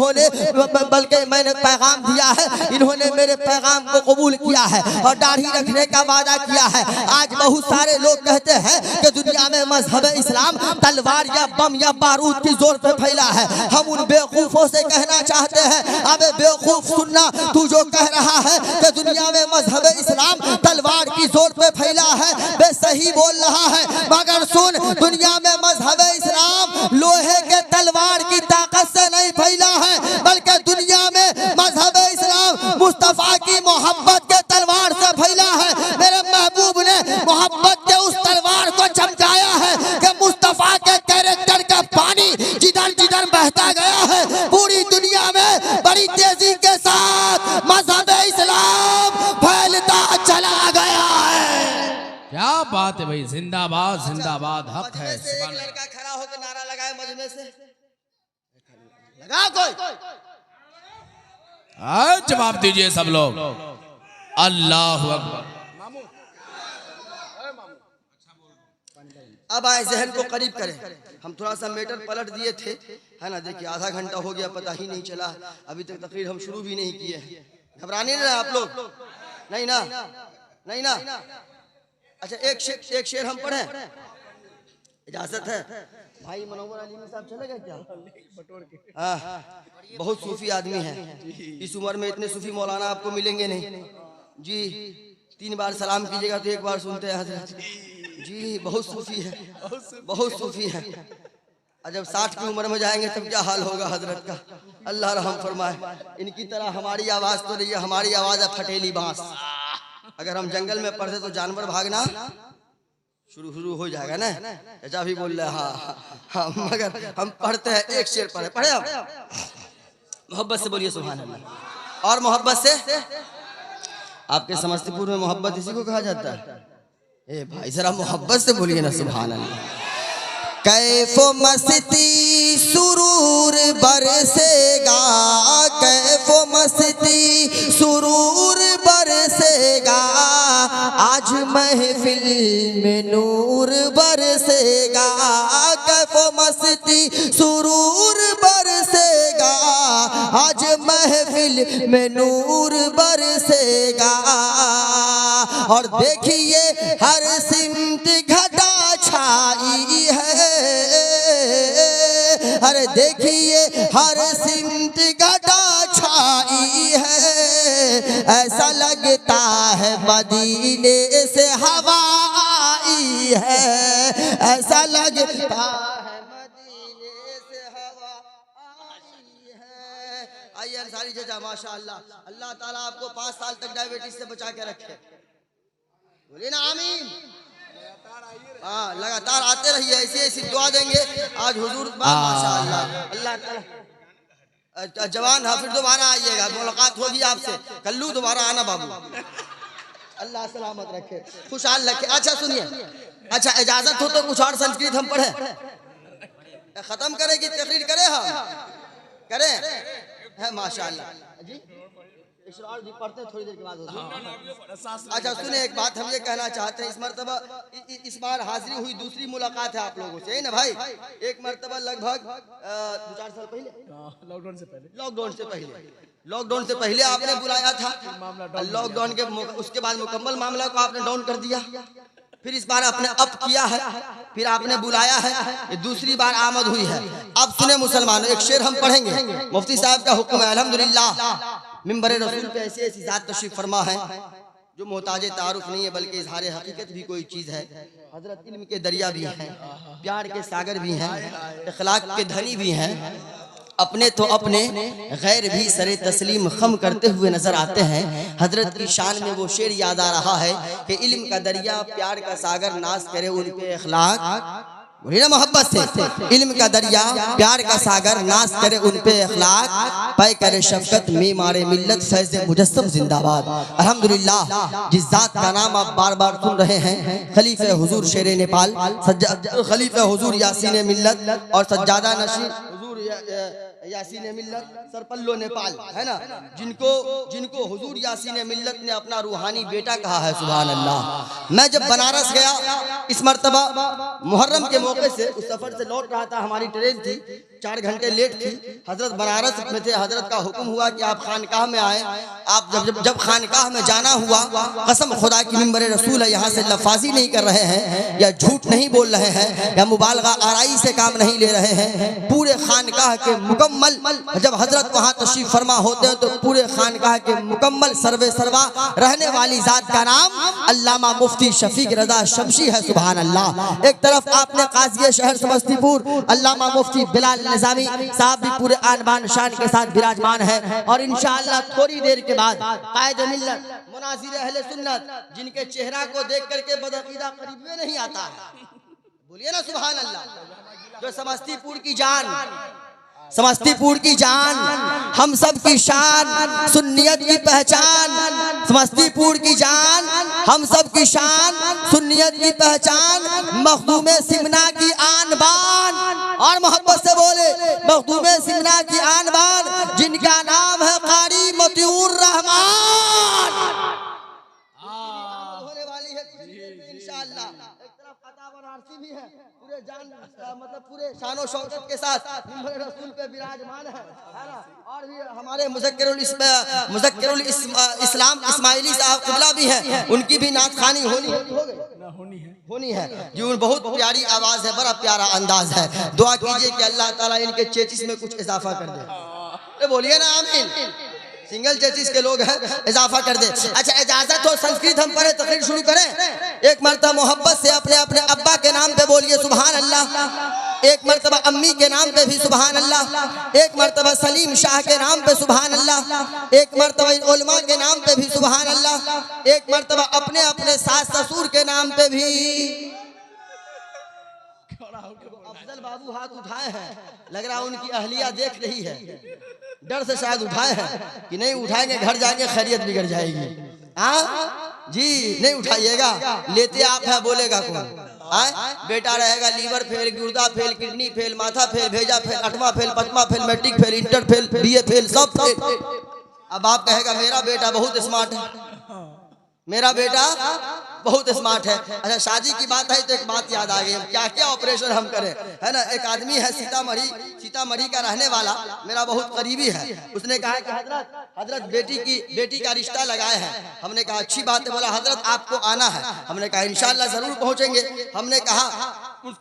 मैंने पैगाम दिया है, इन्होंने मेरे पैगाम को कबूल किया है और दाढ़ी रखने का वादा किया है। आज बहुत सारे लोग कहते हैं कि दुनिया में मजहब इस्लाम तलवार या बम या बारूद की जोर पे फैला है। हम उन बेवकूफों से कहना चाहते हैं, अबे बेवकूफ सुनना, तू जो कह रहा है कि दुनिया में मजहब इस्लाम तलवार की जोर पे फैला है, वे सही बोल रहा है, मगर सुन, दुनिया में मजहब इस्लाम लोहे के तलवार की ताकत से नहीं फैला है, बल्कि दुनिया में मजहब इस्लाम मुस्तफा की मोहब्बत के तलवार से फैला है। मेरे महबूब ने मोहब्बत के उस तलवार को चमकाया है कि मुस्तफा के कैरेक्टर का पानी जिधर जिधर बहता गया है, पूरी दुनिया में बड़ी तेजी के साथ मजहब इस्लाम फैलता चला गया है। क्या बात है भाई, जिंदाबाद जिंदाबाद, हक है। एक लड़का खड़ा होकर नारा लगाए, मजमे से लगा कोई जवाब दीजिए सब लोग। अल्लाह अकबर। अब आए जहन को करीब करें। हम थोड़ा सा मैटर पलट दिए थे, है ना। देखिए आधा घंटा हो गया, पता ही नहीं चला, अभी तक तकरीर हम शुरू भी नहीं किए। घबराने नहीं रहे आप लोग? नहीं ना, नहीं ना। अच्छा एक शेर हम पढ़े, इजाजत है? भाई मनोवर अली साहब चले गए क्या? हाँ, बहुत सूफी आदमी है। इस उम्र में इतने सूफी मौलाना आपको मिलेंगे नहीं जी। 3 बार सलाम कीजिएगा तो 1 बार सुनते हैं हजरत जी। बहुत सूफी है, बहुत सूफी है। और जब 60 की उम्र में जाएंगे तब क्या हाल होगा हजरत का, अल्लाह रहम फरमाए। इनकी तरह हमारी आवाज तो नहीं है, हमारी आवाज है फटेली बांस। अगर हम जंगल में पढ़ते तो जानवर भागना शुरू हो जाएगा ना। चाचा भी बोल रहे हाँ, मगर हम पढ़ते हैं। एक शेर पढ़े आप मोहब्बत से बोलिए सुभान अल्लाह। और मोहब्बत से, आपके समस्तीपुर में मोहब्बत इसी को कहा जाता है। ए भाई जरा मोहब्बत से बोलिए ना सुभान अल्लाह। कैफो मस्ती सुरूर बरसेगा, कैफो मस्ती सुरूर बरसेगा, आज महफिल में नूर बरसेगा। कैफो मस्ती सुरूर बरसेगा, आज महफिल में नूर बरसेगा। और देखिए हर सिमत घटा छाई है, अरे देखिए हर सिमत घटा छाई है। ऐसा लगता है मदीने से हवा आई है, ऐसा लगता है मदीने से हवा आई है। आइए अंसारी चाचा माशाअल्लाह, अल्लाह ताला आपको 5 साल तक डायबिटीज से बचा के रखे। बोलिए ना आमीन। हाँ, लगातार आते रहिए, ऐसी ऐसी दुआ देंगे। आज हुजूर माशाअल्लाह अल्लाह ताला जवान है, फिर दोबारा आइएगा, मुलाकात होगी आपसे। कल्लू दोबारा आना बाबू, अल्लाह सलामत रखे, खुशहाल रखे। अच्छा सुनिए, अच्छा इजाजत हो तो कुछ और संस्कृत हम पढ़े, खत्म करें कि तकरीर करें? हम करें है माशाअल्लाह जी। इशरार जी पढ़ते हैं थोड़ी देर के बाद होगी। अच्छा सुने, एक बात हम ये कहना चाहते हैं, इस मर्तबा इस बार हाजिरी हुई, दूसरी मुलाकात है आप लोगों से, है ना भाई। एक मर्तबा लगभग 2-4 साल पहले, लॉकडाउन से पहले आपने बुलाया था। लॉकडाउन के उसके बाद मुकम्मल मामला को आपने डाउन कर दिया। फिर इस बार आपने अप किया है, फिर आपने बुलाया है, ये दूसरी बार आमद हुई है। अब सुने मुसलमानों, एक शेर हम पढ़ेंगे। मुफ्ती साहब का हुक्म है, अल्हम्दुलिल्लाह मिंबर रसूल पे ऐसी ऐसी जात तशरीफ फरमा है जो मोहताज तारुफ नहीं है, बल्कि इजहार हकीकत भी कोई चीज़ है। हजरत इल्म के दरिया भी हैं, प्यार के सागर भी हैं, इखलाक के धनी भी हैं। अपने तो अपने गैर भी सरे तस्लीम खम करते हुए नजर आते हैं। हजरत की शान में वो शेर याद आ रहा है कि इल्म का दरिया प्यार का सागर नाश करे उन पे इखलाक, मोहब्बत से। इल्म का दरिया प्यार का सागर नाश करे उन पे इखलाक, पै करे शफकत में मारे मिल्लत फैज़ मुजस्सम जिंदाबाद। अल्हम्दुलिल्लाह, जिस जात का नाम आप बार बार सुन रहे हैं, खलीफे हुजूर शेर नेपाल, खलीफे हुजूर यासीन मिल्लत और सज्जादा नशीर हुजूर यासीन मिल्लत सरपल्लो नेपाल, है ना, जिनको हुजूर यासीन मिल्लत ने अपना रूहानी बेटा कहा है। सुभान अल्लाह। मैं जब बनारस गया इस मर्तबा मुहर्रम के मौके से, उस सफर से लौट रहा था, हमारी ट्रेन थी, 4 घंटे लेट थी। हजरत बनारस में थे, हजरत का हुक्म हुआ कि आप खानकाह में आए। आप जब खानकाह में जाना हुआ, कसम खुदा की मिंबर रसूल है, यहाँ से लफाजी नहीं कर रहे हैं या झूठ नहीं बोल रहे हैं या मुबालगा आराई से काम नहीं ले रहे हैं। पूरे खानकाह के मुकम्मल, जब हजरत वहाँ तशरीफ फरमा होते हैं तो पूरे खानकाह के मुकम्मल सर्वे सर्वा रहने वाली जात का नाम अल्लामा मुफ्ती शफीक रजा शमशी है। सुभान अल्लाह। एक तरफ आपने काज़ी शहर समस्तीपुर अल्लामा मुफ्ती बिलाल निजामी साहब भी पूरे आन बान शान के साथ विराजमान है। और इंशाअल्लाह थोड़ी देर के बाद कायद मिल्लत मुनाजिर अहले सुन्नत, जिनके चेहरा को देख करके बदअकीदा करीब में नहीं आता है, बोलिए ना सुभान अल्लाह। जो समस्तीपुर की जान, समस्तीपुर की जान, हम सब की शान, सुन्नियत की पहचान, समस्तीपुर की जान, हम सब की शान, सुन्नियत की पहचान, मखदूमे सिमना की आन बान। और मोहब्बत से बोले, मखदूमे सिमना की आन बान, जिनका नाम है कारी बनारसी भी है, पूरे जान मतलब पूरे शानो शौकत के साथ मिंबर रसूल पे विराजमान है ना। और भी हमारे मुज़क्किरुल इस्लाम इस्माइली साहब क़िबला भी हैं, उनकी भी नात खानी होनी है जी। बहुत प्यारी आवाज़ है, बड़ा प्यारा अंदाज है। दुआ कीजिए कि अल्लाह ताला इनके चेचिस में कुछ इजाफा कर दे। बोलिए ना आमीन। सिंगल चेचिस के लोग हैं, इजाफा कर दे। अच्छा इजाजत हो संस्कृत हम पढ़े तकरीर शुरू करें। एक मरतबा मोहब्बत से अपने अपने अब्बा के नाम पे बोलिए सुभान अल्लाह। एक मरतबा अम्मी के नाम पे भी सुभान अल्लाह। एक मरतबा सलीम शाह के नाम पे सुभान अल्लाह। एक मरतबा उलमा के नाम पे भी सुभान अल्लाह। एक मरतबा अपने अपने सास ससुर के नाम पे भी। अफजल बाबू हाथ उठाए हैं, लग रहा उनकी अहलिया देख रही है, डर से शायद उठाए हैं कि नहीं उठाएंगे घर जाएंगे खैरियत बिगड़ जाएगी। हाँ जी नहीं उठाइएगा, लेते आप है बोलेगा कौन। बेटा रहेगा लीवर फेल, गुर्दा फेल, किडनी फेल, माथा फेल, भेजा फेल, 8वां फेल, 5वां fail, matric fail, inter fail, BA fail, सब फेल। अब आप कहेगा मेरा बेटा बहुत स्मार्ट है, मेरा बेटा बहुत स्मार्ट है। अच्छा शादी की बात है तो एक बात याद आ गई, क्या क्या ऑपरेशन हम करें है ना। एक आदमी है सीतामढ़ी का रहने वाला, मेरा बहुत करीबी है। उसने कहा कि हजरत बेटी का रिश्ता लगाए हैं। हमने कहा अच्छी बात है। बोला हजरत आपको आना है। हमने कहा इंशाल्लाह जरूर पहुंचेंगे। हमने कहा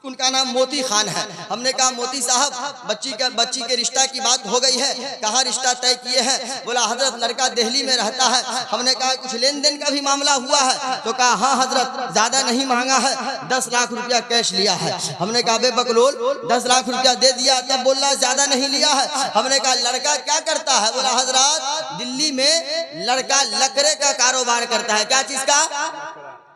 उनका नाम मोती खान है। हमने कहा मोती साहब बच्ची के रिश्ता की बात हो गई है, कहाँ रिश्ता तय किए हैं। बोला हजरत लड़का दिल्ली में रहता है। हमने कहा कुछ लेन देन का भी मामला हुआ है। तो कहा हाँ हजरत ज्यादा नहीं मांगा है, 10 लाख रुपया कैश लिया है। हमने कहा बे बकलोल 10 लाख रुपया दे दिया, तब बोल रहा ज्यादा नहीं लिया है। हमने कहा लड़का क्या करता है। बोला हजरत दिल्ली में लड़का लकड़े का कारोबार करता है। क्या चीज का?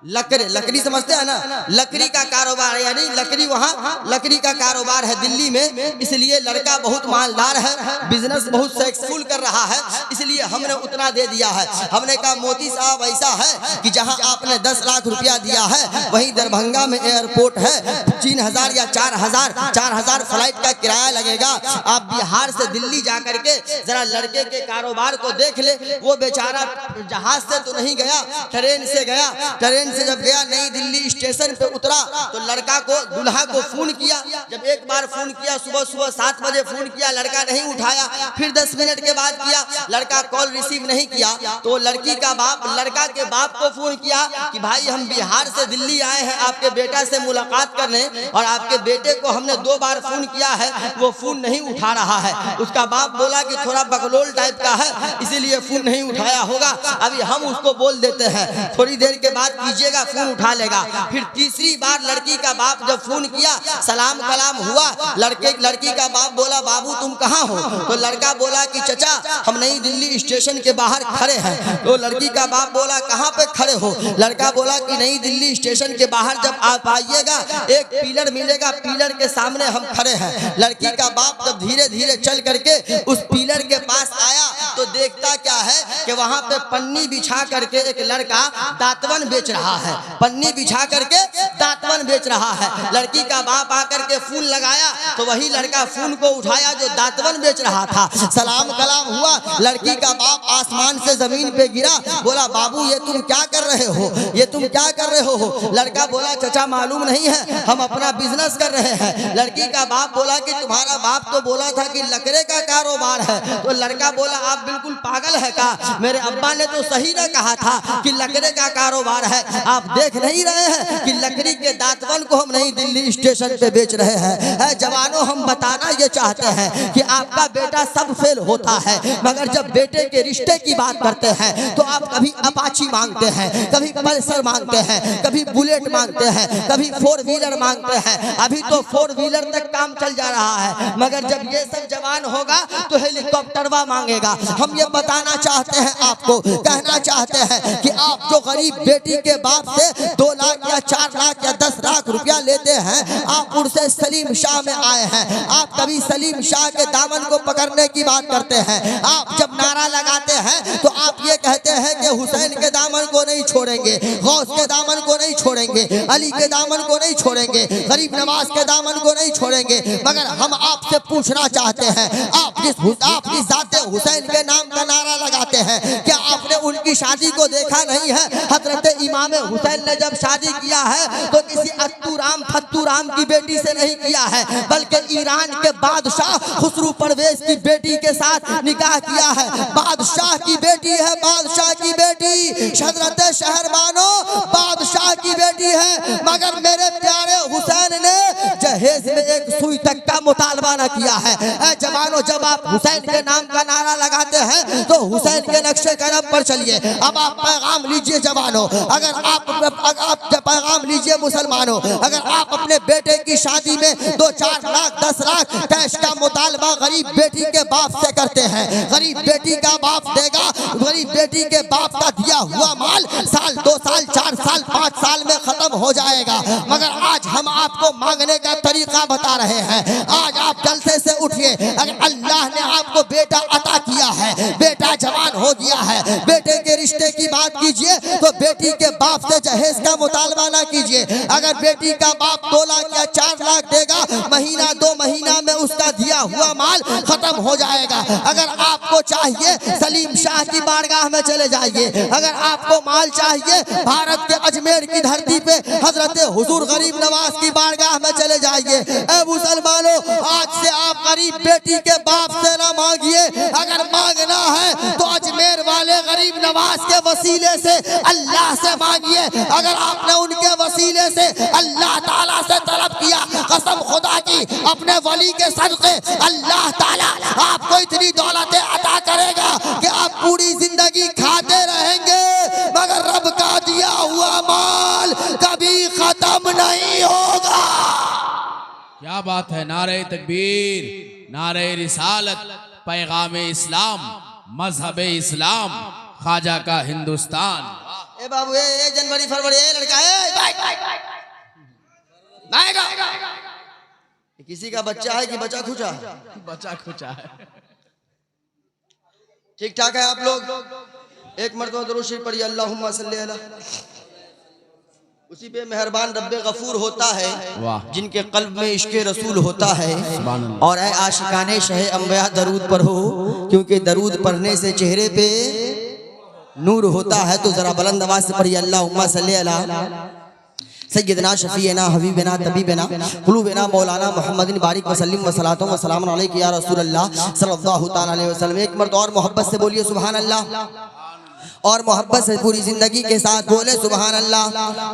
लकड़ी समझते हैं ना, लकड़ी का कारोबार, यानी लकड़ी वहाँ लकड़ी का कारोबार है दिल्ली में। इसलिए लड़का बहुत मालदार है, बिजनेस बहुत सक्सेसफुल कर रहा है, इसलिए हमने उतना दे दिया है। हमने कहा मोती साहब ऐसा है कि जहाँ आपने 10 लाख रुपया दिया है वहीं दरभंगा में एयरपोर्ट है, 3000 या 4000 फ्लाइट का किराया लगेगा। आप बिहार से दिल्ली जा करके जरा लड़के के कारोबार को देख ले। वो बेचारा जहाज से तो नहीं गया, ट्रेन से गया। ट्रेन से जब गया नई दिल्ली स्टेशन पे उतरा तो लड़का को दुल्हा को फोन किया। जब एक बार फोन किया सुबह 7 बजे फोन किया, लड़का नहीं उठाया। फिर 10 मिनट के बाद किया, लड़का कॉल रिसीव नहीं किया। तो लड़की का बाप लड़का के बाप को फोन किया कि भाई हम बिहार से दिल्ली आए हैं आपके बेटा से मुलाकात करने, और आपके बेटे को हमने 2 बार फोन किया है, वो फोन नहीं उठा रहा है। उसका बाप बोला कि थोड़ा बकलोल टाइप का है इसीलिए फोन नहीं उठाया होगा, अभी हम उसको बोल देते हैं, थोड़ी देर के बाद कीजिएगा फोन उठा लेगा। फिर तीसरी बार लड़की का बाप जब फोन किया, सलाम कलाम हुआ, लड़की का बाप बोला बाबू तुम कहाँ हो। तो लड़का बोला कि चचा हम नई दिल्ली स्टेशन के बाहर खड़े हैं। तो लड़की का बाप बोला कहाँ पे खड़े हो। लड़का बोला कि नई दिल्ली स्टेशन के बाहर जब आप आइएगा एक पिलर मिलेगा, पिलर के सामने हम खड़े हैं। लड़की का बाप जब धीरे धीरे चल करके उस पिलर के पास आया तो देखता क्या है कि वहां पे पन्नी बिछा करके एक लड़का दातवन बेच रहा है, पन्नी बिछा करके दातवन बेच रहा है। लड़की का बाप आकर के फोन लगाया तो वही लड़का फोन को उठाया जो दातवन बेच रहा था। सलाम कलाम हुआ, लड़की का बाप आसमान से जमीन पे गिरा, बोला बाबू ये तुम क्या कर रहे हो, ये तुम क्या कर रहे हो। लड़का बोला चचा मालूम नहीं है, हम अपना बिजनेस कर रहे हैं। लड़की का बाप बोला कि तुम्हारा बाप तो बोला था कि लकड़े का कारोबार है। तो लड़का बोला आप बिल्कुल पागल है का, मेरे अब्बा ने तो सही ना कहा था कि लकड़े का कारोबार है। आप देख नहीं रहे हैं कि लकड़ी के दातवन को हम नई दिल्ली स्टेशन पे बेच रहे हैं। जवानों हम बताना ये चाहते हैं कि आपका बेटा सब फेल होता है, मगर जब बेटे के रिश्ते की बात करते हैं तो आप कभी अपाची मांगते हैं, कभी पल्सर मांगते हैं, कभी बुलेट मांगते हैं, कभी 4 व्हीलर मांगते हैं। अभी तो 4 व्हीलर तक काम चल जा रहा है, मगर जब ये सब जवान होगा तो हेलीकॉप्टरवा मांगेगा। हम ये बताना चाहते हैं, आपको कहना चाहते हैं कि आप जो गरीब बेटी के बाप से 2 लाख या 4 लाख या 10 लाख रुपया लेते हैं, आप उनसे सलीम शाह में आए हैं। आप कभी सलीम शाह के दामन को पकड़ने की बात करते हैं। आप जब नारा लगाते हैं तो आप ये कहते हैं कि हुसैन के दामन को नहीं छोड़ेंगे, गौस के दामन को नहीं छोड़ेंगे, अली के दामन को नहीं छोड़ेंगे, गरीब नवाज के दामन को नहीं छोड़ेंगे। मगर हम आपसे पूछना चाहते हैं, आप जिस जाते हुसैन के नाम नाम का नारा लगाते हैं। क्या आपने उनकी शादी को देखा नहीं है? हजरत इमाम हुसैन ने जब शादी किया है तो किसी अत्तू राम फत्तू राम की बेटी से नहीं किया है, बल्कि ईरान के बादशाह खुसरू परवेज की बेटी के साथ निकाह किया है। बादशाह की बेटी है, बादशाह की बेटी, हजरत शहरबानो बादशाह की बेटी है। मगर मेरे प्यारे हुसैन ने जहेज में एक सुई तक का मुतालबा न किया है। ऐ जवानों, जब आप हुसैन के नाम का नारा लगाते हैं तो हुसैन के नक्शे कदम पर चलिए। अब आप पैगाम लीजिए जवानों, अगर आप पैगाम लीजिए मुसलमानों, अगर आप अपने बेटे की शादी में 2-4 लाख 10 लाख कैश का मुतालबा गरीब बेटी के बाप से करते हैं, गरीब बेटी का बाप देगा, गरीब बेटी के बाप का दिया हुआ माल साल 2 साल 4 साल 5 साल में खत्म हो जाएगा। मगर आज हम आपको मांगने का तरीका बता रहे हैं। आज आप जलसे से उठिए। अगर अल्लाह ने आपको बेटा अता किया है, बेटा जवान हो गया है, बेटे के रिश्ते की बात कीजिए तो बेटी के बाप से जहेज का मुतालबा ना कीजिए। अगर बेटी का बाप 2 लाख या 4 लाख देगा, महीना 2 महीना में उसका दिया हुआ माल खत्म हो जाएगा। अगर आपको चाहिए सलीम शाह की बारगाह में चले जाइए। अगर आपको माल चाहिए भारत के अजमेर की धरती पे हजरत हुजूर गरीब नवाज की बारगाह में चले जाइए। ऐ मुसलमानों, आज से आप गरीब बेटी के बाप से ना मांगिए, अगर मांगना है तो अजमेर वाले गरीब नवाज के वसीले से अल्लाह से मांगिए। अगर आपने उनके वसीले से अल्लाह ताला से तलब किया, कसम खुदा की अपने वली के सदक़े अल्लाह ताला आपको इतनी दौलतें अता करेगा कि आप पूरी जिंदगी खाते रहेंगे, मगर रब का दिया हुआ माल कभी खत्म नहीं होगा। क्या बात है। नारे तकबीर, नारे रिसालत, पैगाम इस्लाम, मजहब इस्लाम, ख्वाजा का हिंदुस्तान। ए बाबू, ए जनवरी फरवरी, ए लड़का, किसी का बच्चा है कि बचा खुचा? बचा खुचा है। ठीक ठाक है आप लोग? एक मरतबा दुरूद शरीफ पढ़िए, अल्लाहुम्मा सल्ली अला। उसी पे मेहरबान रब्बे गफूर होता है जिनके कल्ब में इश्क़े रसूल होता है। और ऐ आशिकाने शहे अंबिया दरूद पढ़ो, क्योंकि दरूद पढ़ने से चेहरे पे नूर होता है। तो जरा बुलंद आवाज से पढ़िए, अल्लाहुम्मा सल्ली अला सय्यदना शफीना हबीबना तबीबना कुलूबना मौलाना मोहम्मदिन बारिक वसल्लम वसलातुम वसलामुन अलैका या रसूल अल्लाह सल्लल्लाहु तआला अलैहि वसल्लम। एक मर्द और मोहब्बत से बोलिए सुभान अल्लाह, और मोहब्बत से पूरी जिंदगी के साथ बोले सुभान अल्लाह,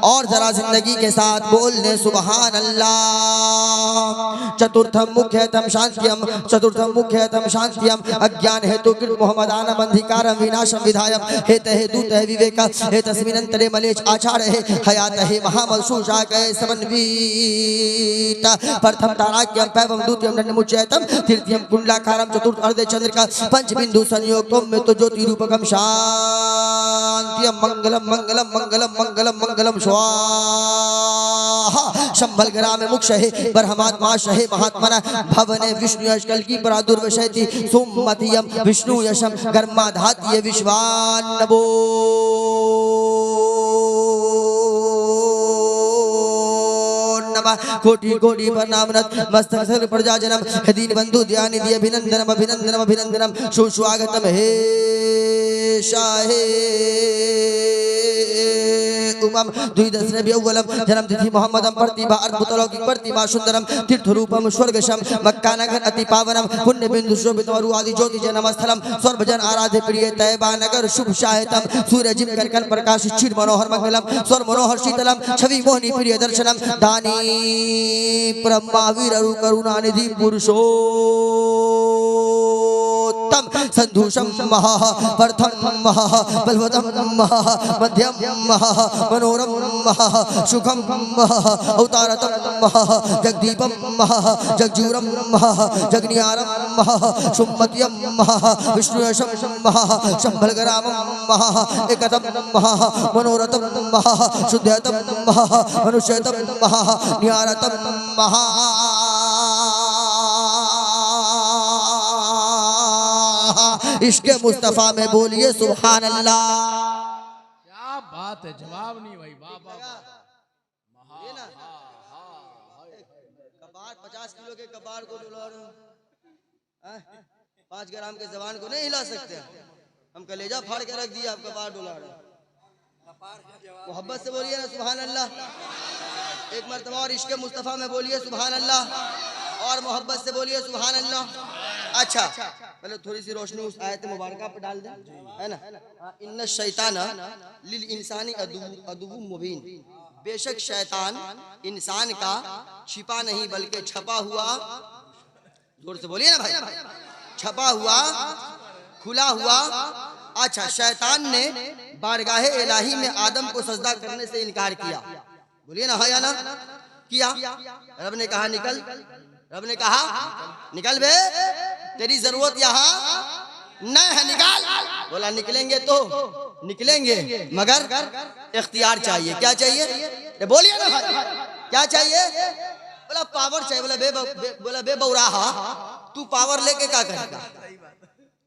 और जरा जिंदगी के साथ बोल दे सुभान अल्लाह। चतुर्थम मुख्यतम शांत्यम, चतुर्थम मुख्यतम शांत्यम अज्ञान हेतु कृत मोहम्मदानम अंधिकारम विनाशम विधायम हेत हे दूत है विवेक हे तस्मिनंतरे मलेच आचार है हयात है महामलसूषा के समन्वित। प्रथम ताराक्यम पैवम द्वितीयम नन्मुच्यतम तृतीयम कुंडलाकारम चतुर्थ अर्धे चंद्रिका पंच बिंदु संयोगम में तो ज्योति रूपकम शांत्यम मंगलम मंगलम मंगलम मंगलम मंगलम स्वाहा। शंभल ग्राम मुक्षहे ब्रह्मात्मा शहे महात्मना भवने विष्णु यशकल की प्रादुर्वशयति सुमतियम विष्णु यशम गर्माधात्य विश्वान्नबो कोटि कोटि प्रणामनत मस्तक सर प्रजाजनम दीन बंधु ध्यान दिए अभिनंदनम अभिनंदनम अभिनंदनम सुस्वागतम हे शाहे उमम द्विदशरे व्यवलम जन्म तिथि मोहम्मदम प्रतिभा अद्भुतलौकिक प्रतिभा सुंदरम तीर्थ रूपम स्वर्गशम मक्का नगर अति पावनम पुण्य बिंदु शोभित वरु आदि ज्योति जन्मस्थलम सर्वजन आराध्य प्रिय तैबा नगर शुभ शाहितम सूर्य जिम करकन प्रकाश चिर मनोहर मंगलम स्वर मनोहर शीतलम छवि मोहनी प्रिय दर्शनम दानी ब्रह्मावीर करुणा निधि पुरुषो संधुषम महा प्रथम महा बलवतम महा मध्यम महा मनोरम महा सुखम महा अवतारतम महा जगदीपम महा जगजूरम महा जगनियारम महा सुमतियम महा विष्णुयशम महा शंभलग्राम महा एकतम महा मनोरथम महा शुद्धतम महा मनुष्यतम महा निहारतम महा। इश्क़े मुस्तफ़ा में बोलिए सुभान अल्लाह। क्या बात है, जवाब नहीं भाई। बाबा कबाड़ 50 किलो के कबाड़ को 5 ग्राम के जवान को नहीं हिला सकते हैं। हम कलेजा फाड़ के रख दिया, आपका पार डुला रहे। मोहब्बत से बोलिए ना सुभान अल्लाह। एक मरतबा और इश्क़ मुस्तफ़ा में बोलिए सुभान अल्लाह, और मोहब्बत से बोलिए सुभान अल्लाह। अच्छा, पहले थोड़ी सी रोशनी उस आयत मुबारका पर डाल दें, है ना। इन्ना शैतान लिल इंसानी अदुव्वुम मुबीन, बेशक शैतान इंसान का छिपा नहीं बल्कि छपा हुआ, जोर से बोलिए ना भाई, छपा हुआ खुला हुआ। अच्छा, शैतान ने बारगाहे इलाही में आदम को सजदा करने से इनकार किया। बोलिए ना, हाँ या ना किया। रब ने कहा निकल, रब ने कहा निकल बे, तेरी जरूरत यहाँ न है, निकाल। बोला निकलेंगे तो निकलेंगे, मगर इख्तियार चाहिए। क्या चाहिए? बोलिए ना भाई, क्या चाहिए? बोला पावर चाहिए। बोला बे बौराहा, तू पावर लेके क्या करेगा?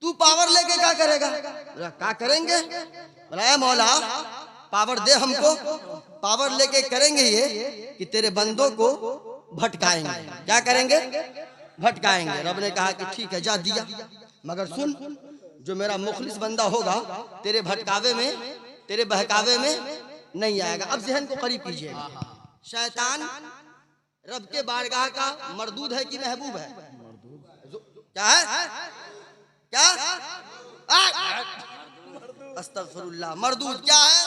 तू पावर लेके क्या करेगा? बोला क्या करेंगे? बोला मौला पावर दे हमको, पावर लेके करेंगे ये कि तेरे बंदों को भटकाएंगे। क्या करेंगे? भटकाएंगे। रब ने कहा कि ठीक है जा दिया, मगर सुन, जो मेरा मुखलिस बंदा होगा तेरे भटकावे में, तेरे बहकावे में नहीं आएगा। अब ज़हन को करीब कीजिएगा। शैतान रब के बारगाह का मरदूद है कि महबूब है? क्या है? क्या? अस्तगफिरुल्लाह, मरदूद क्या है?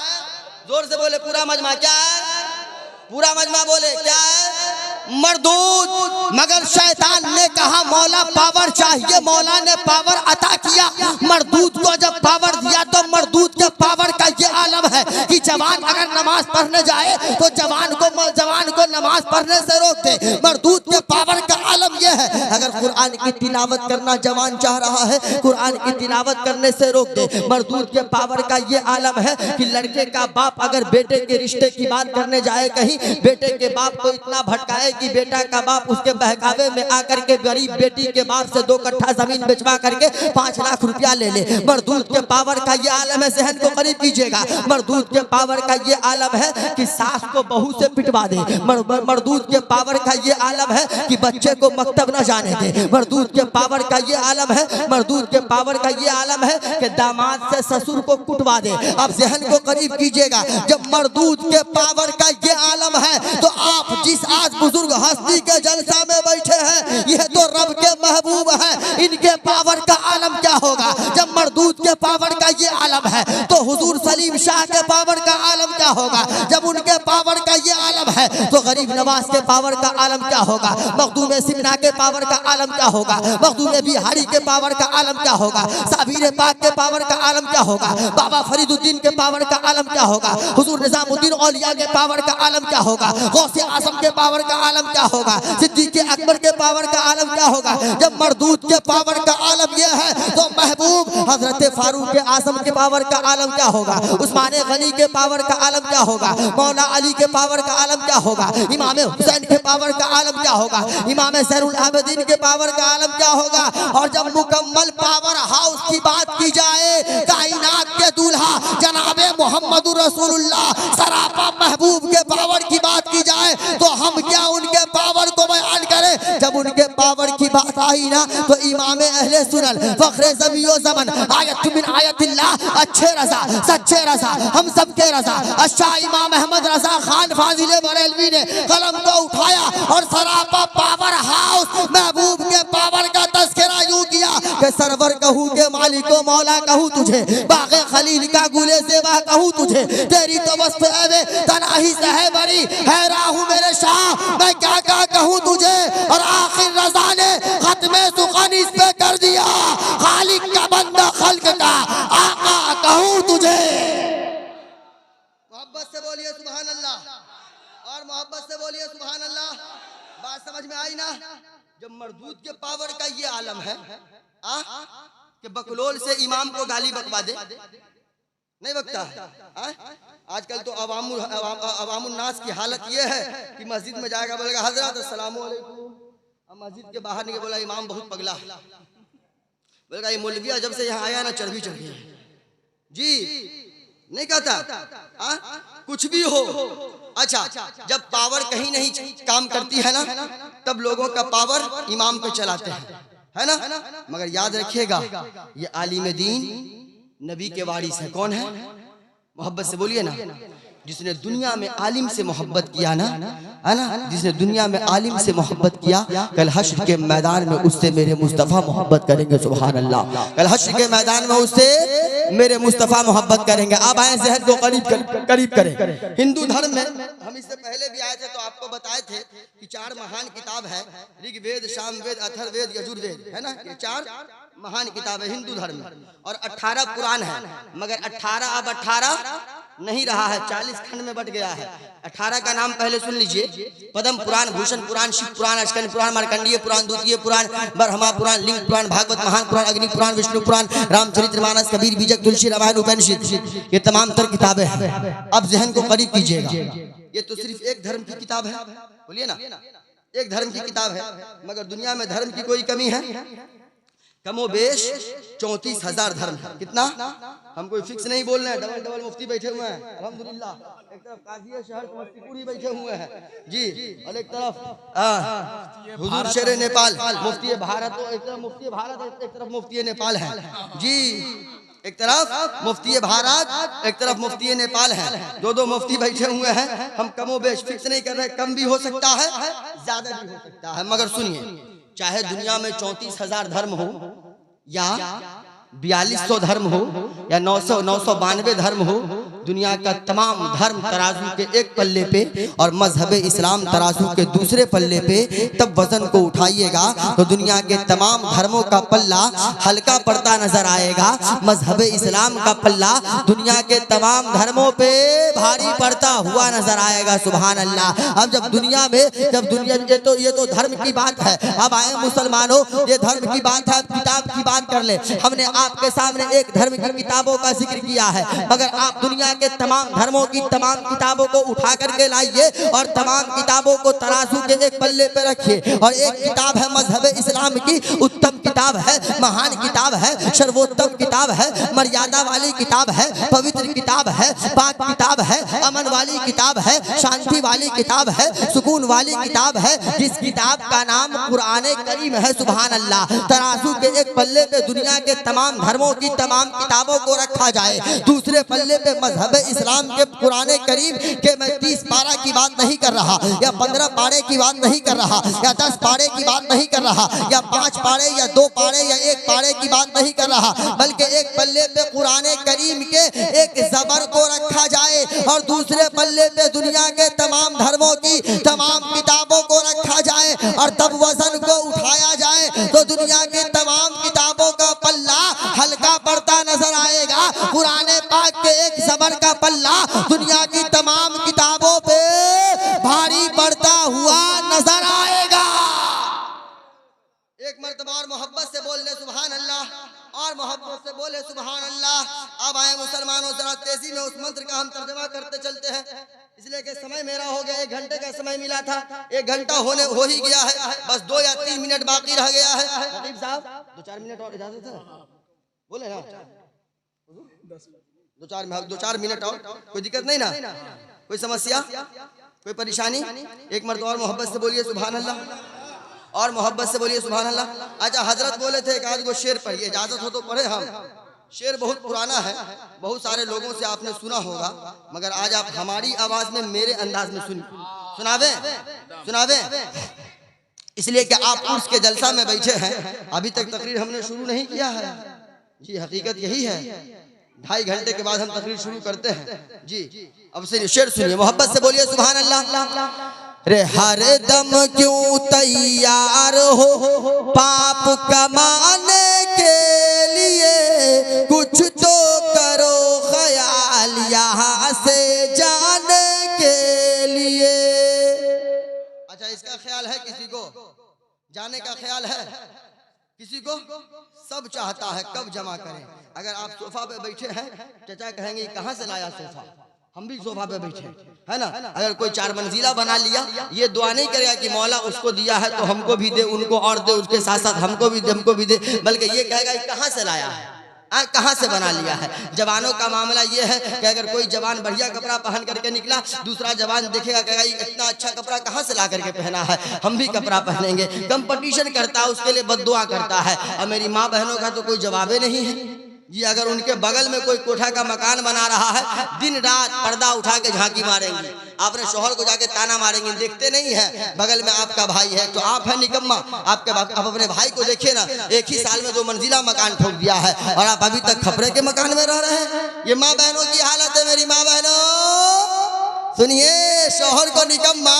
जोर से बोले पूरा मजमा, क्या है? पूरा मजमा बोले क्या है? मरदूद। मगर शैतान ने कहा मौला पावर चाहिए, मौला ने पावर अता किया। मरदूद को जब पावर दिया तो मरदूद के पावर का ये आलम है कि जवान अगर नमाज पढ़ने जाए तो जवान को नमाज पढ़ने से रोक दे। मरदूद के पावर का आलम ये है, अगर कुरान की तिलावत करना जवान चाह रहा है, कुरान की तिलावत करने से रोक दे। मरदूद के पावर का ये आलम है कि लड़के का बाप अगर बेटे के रिश्ते की बात करने जाए कहीं, बेटे के बाप को इतना भटकाए कि बेटा का बाप उसके बहकावे में आकर के गरीब बेटी के बाप से 2 कट्ठा जमीन बेचवा करके 5 लाख रुपया ले ले। मरदूद के पावर का ये आलम है, ज़हन को करीब कीजिएगा। मरदूद के पावर का ये आलम है कि सास को बहू से पिटवा दे। मरदूद के पावर का ये आलम है कि बच्चे को मकतब न जाने दे। मरदूद के पावर का ये आलम है, मरदूद के पावर का ये आलम है कि दामाद से ससुर को कुटवा दे। अब ज़हन को करीब कीजिएगा। जब मरदूद के पावर का ये आलम है तो आप जिस आज बुजुर्ग हस्ती के जलसा में बैठे हैं, यह तो रब के महबूब है, इनके पावर का आलम क्या होगा? जब मरदूद के पावर का ये आलम है तो हुजूर सलीम शाह के पावर का आलम क्या होगा? जब उनके पावर का ये आलम है तो गरीब नवाज के पावर का आलम क्या होगा? मखदूम सिमना के पावर का आलम क्या होगा? मखदूम बिहारी के पावर का आलम क्या होगा? साबिर पाक के पावर का आलम क्या होगा? बाबा फरीदुद्दीन के पावर का आलम क्या होगा? हुजूर निजामुद्दीन औलिया के पावर का आलम क्या होगा? गौसे आजम के पावर का आलम क्या होगा? सिद्दीक अकबर के पावर का आलम क्या होगा? जब मरदूद के पावर का आलम यह है तो महबूब हजरत फारूक आजम के पावर का आलम क्या होगा? उस्मान गनी के पावर का आलम क्या होगा? मौला अली के पावर का आलम क्या होगा? इमाम हुसैन के पावर का आलम क्या होगा? इमाम ज़ैनुल आबिदीन के पावर का आलम क्या होगा? और जब मुकम्मल पावर हाउस की बात की जाए, कायनात के दूल्हा जनाबे मोहम्मद रसूलुल्लाह सरापा महबूब के पावर की बात की जाए तो हम क्या उनके पावर को बयान करें? जब उनके पावर की बात आई ना तो इमाम अहले सुनन फखरे ज़मीओ ज़मन आयत मिन आयतिल्लाह, अच्छे रज़ा सच्चे रज़ा हम सबके रज़ा अच्छा इमाम अहमद रज़ा खान फाजिले बरेलवी ने कलम को उठाया और सरापा पावर हाउस महबूब के पावर का तज़किरा यूं किया कि सरवर कहूँ के मालिको मौला कहूँ तुझे, बाग़े खलील का गुले सेवा कहूँ तुझे, तेरी तो बस पे तनाही से है बड़ी, हैरान हूँ मेरे शाह मैं क्या क्या कहूँ तुझे। और आखिर रज़ा ने खत्मे सुखन इस पे कर दिया, खालिक का बंदा खल्क का आका कहूँ तुझे। मोहब्बत से बोलिए सुभान अल्लाह, और मोहब्बत से बोलिए सुभान अल्लाह। बात समझ में आई ना? जब मरदूद के पावर का ये आलम है कि बकलोल से इमाम को गाली बकवा दे, नहीं बकता। आजकल तो अवामुन नास की हालत ये है कि मस्जिद में जाएगा बोलेगा हजरत अस्सलामु अलैकुम, अब मस्जिद के बाहर निकल बोला इमाम बहुत पगला, बोलेगा ये मौलविया जब से यहाँ आया ना चर्बी चढ़ गई जी, नहीं कहता कुछ भी हो। अच्छा, जब पावर कहीं नहीं काम करती है ना तब लोगों का पावर इमाम पे चलाते हैं, है ना? मगर याद रखिएगा ये आलिम दीन नबी के वारिस है। कौन है? मोहब्बत से बोलिए ना। जिसने दुनिया में आलिम से मोहब्बत किया ना, है ना, जिसने दुनिया में आलिम से मोहब्बत किया, कल हश्र के मैदान में उससे मेरे मुस्तफ़ा मोहब्बत करेंगे। सुभान अल्लाह। कल हश्र के मैदान में उससे मेरे मुस्तफ़ा मोहब्बत करेंगे। अब आए जहन को करीब करें। हिंदू धर्म में हम इससे पहले भी आए थे तो आपको बताए थे कि 4 महान किताब है, ऋग्वेद, सामवेद, अथर्ववेद, यजुर्वेद, है ना। ये 4 महान किताब है हिंदू धर्म में, और 18 पुराण है। मगर 18 अब 18 नहीं रहा है, 40 खंड में बट गया है। 18 का नाम पहले सुन लीजिए। पद्म पुराण, भूषण पुराण, शिव पुराण, अष्टकंड पुराण, मार्कंडीय पुराण, द्वितीय पुराण, बरहमा पुराण, लिंग पुराण, भागवत महान पुराण, अग्नि पुराण, विष्णु पुराण, रामचरितमानस, कबीर, बीजक, तुलसी, रामायण, उपनिषद, ये तमाम तर किताबें हैं। अब जहन को करीब कीजिएगा। ये तो सिर्फ एक धर्म की किताब है, बोलिए ना, एक धर्म की किताब है। मगर दुनिया में धर्म की कोई कमी है? कमोबेश 34,000 धर्म है। कितना? हम कोई फिक्स नहीं बोल रहे हैं। डबल मुफ्ती बैठे हुए हैं अल्हम्दुलिल्लाह। एक तरफ काजी शहर समस्तीपुर ही बैठे हुए हैं जी, और एक तरफ हुजूर शेर नेपाल मुफ्ती भारत, एक तरफ मुफ्ती भारत, एक तरफ मुफ्ती नेपाल है जी। एक तरफ मुफ्ती भारत, एक तरफ मुफ्ती नेपाल है। दो मुफ्ती बैठे हुए हैं। हम कमोबेश फिक्स नहीं कर रहे, कम भी हो सकता है, ज्यादा भी हो सकता है। मगर सुनिए, चाहे दुनिया में 34,000 धर्म हो, या 4200 धर्म हो, या 992 धर्म हो, दुनिया का तमाम धर्म तराजू के एक पल्ले पे और मजहब इस्लाम तराजू के दूसरे पल्ले पे, तब वजन को उठाइएगा तो दुनिया के तमाम धर्मों का पल्ला हल्का पड़ता नजर आएगा। मजहब इस्लाम का पल्ला दुनिया के तमाम धर्मों पे भारी पड़ता हुआ नजर आएगा। सुभान अल्लाह। अब जब दुनिया ये तो धर्म की बात है। अब आए मुसलमानों, ये धर्म की बात है, किताब की बात कर ले। हमने आपके सामने एक धर्म की किताबों का जिक्र किया है, मगर आप दुनिया के तमाम धर्मों की तमाम किताबों को उठा करके लाइए और तमाम किताबों को तराजू के एक पल्ले पे रखिए। और एक किताब है मजहब इस्लाम की, उत्तम किताब है, महान किताब है, सर्वोत्तम किताब है, मर्यादा वाली किताब है, पवित्र किताब है, पाक किताब है, अमन वाली किताब है, शांति वाली किताब है, सुकून वाली किताब है, जिस किताब का नाम कुरान करीम है। सुभान अल्लाह। तराजू के एक पल्ले पे दुनिया के तमाम धर्मों की तमाम किताबों को रखा जाए, दूसरे पल्ले पे मजहब इस्लाम के कुरान करीम के। मैं 30 पारा की बात नहीं कर रहा, या 15 पारे की बात नहीं कर रहा, या 10 पारे की बात नहीं कर रहा, या 5 पारे या 2 पारे या 1 पारे की बात नहीं कर रहा, बल्कि एक पल्ले पे कुरान करीम के एक जबर को रखा जाए और दूसरे पल्ले पे दुनिया के तमाम धर्मों की तमाम किताबों को रखा जाए, और तब वजन को उठाया जाए तो दुनिया के तमाम किताबों का पल्ला हल्का पड़ता नजर आएगा। कुरान पाक के एक जबर का पल्ला दुनिया की तमाम किताबों पे भारी पड़ता हुआ नजर आएगा। एक मर्तबा और मोहब्बत से बोल ले सुभान अल्लाह, और मोहब्बत से बोले सुभान अल्लाह। अब आए मुसलमानों, जरा तेजी में उस मंत्र का हम तर्जुमा करते चलते हैं, इसलिए कि समय मेरा हो गया। 1 घंटे का समय मिला था, 1 घंटा हो ही गया है। बस 2 या 3 मिनट बाकी रह गया है। खतीब साहब 2-4 मिनट और इजाजत है, बोले ना, 2-4 मिनट और, कोई दिक्कत नहीं ना, कोई समस्या, कोई परेशानी? एक मर्तबा और मोहब्बत से बोलिए सुभान अल्लाह, और मोहब्बत से बोलिए सुभान अल्लाह। अच्छा, हजरत बोले थे एक आध को शेर पढ़िए, इजाजत हो तो पढ़े। हम शेर बहुत पुराना है, बहुत सारे लोगों से आपने सुना होगा, मगर आज आप हमारी आवाज में मेरे अंदाज में सुनावे, इसलिए कि आप उर्स के जलसा में बैठे हैं। अभी तक तकरीर हमने शुरू नहीं किया है जी, हकीकत यही है। 2.5 घंटे के बाद हम तकरीर शुरू करते हैं जी। अब से शेर सुनिए, मोहब्बत से बोलिए सुभान अल्लाह। रे हर दम क्यों तैयार हो पाप कमाने के लिए, कुछ तो करो ख्याल यहाँ से जाने के लिए। अच्छा, इसका ख्याल है किसी को? जाने का ख्याल है किसी को? सब चाहता है कब जमा करें। अगर आप सोफा पे बैठे हैं, चचा कहेंगे कहाँ से लाया सोफा, हम भी सोफा पे बैठे है ना। अगर कोई 4 मंजिला बना लिया, ये दुआ नहीं करेगा कि मौला उसको दिया है तो हमको भी दे, उनको और दे, उसके साथ साथ हमको भी दे, बल्कि ये कहेगा कहाँ से लाया है। कहाँ से बना लिया है। जवानों का मामला ये है कि अगर कोई जवान बढ़िया कपड़ा पहन करके निकला, दूसरा जवान देखेगा कहेगा ये इतना अच्छा कपड़ा कहाँ से ला करके पहना है, हम भी कपड़ा पहनेंगे। कंपटीशन करता है, उसके लिए बद्दुआ करता है। और मेरी माँ बहनों का तो कोई जवाब ही नहीं है जी। अगर उनके बगल में कोई कोठा का मकान बना रहा है, दिन रात पर्दा उठा के झांकी मारेंगे, आपने शोहर को जाके ताना मारेंगे, देखते नहीं है बगल में आपका भाई है तो आप है निकम्मा। आप अपने भाई को देखिए ना, एक ही साल में 2 मंजिला मकान ठोक दिया है और आप अभी तक खपरे के मकान में रह रहे हैं। ये माँ बहनों की हालत है। मेरी माँ बहनों सुनिए, शोहर को निकम्मा,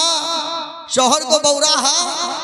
शोहर को बौराहा।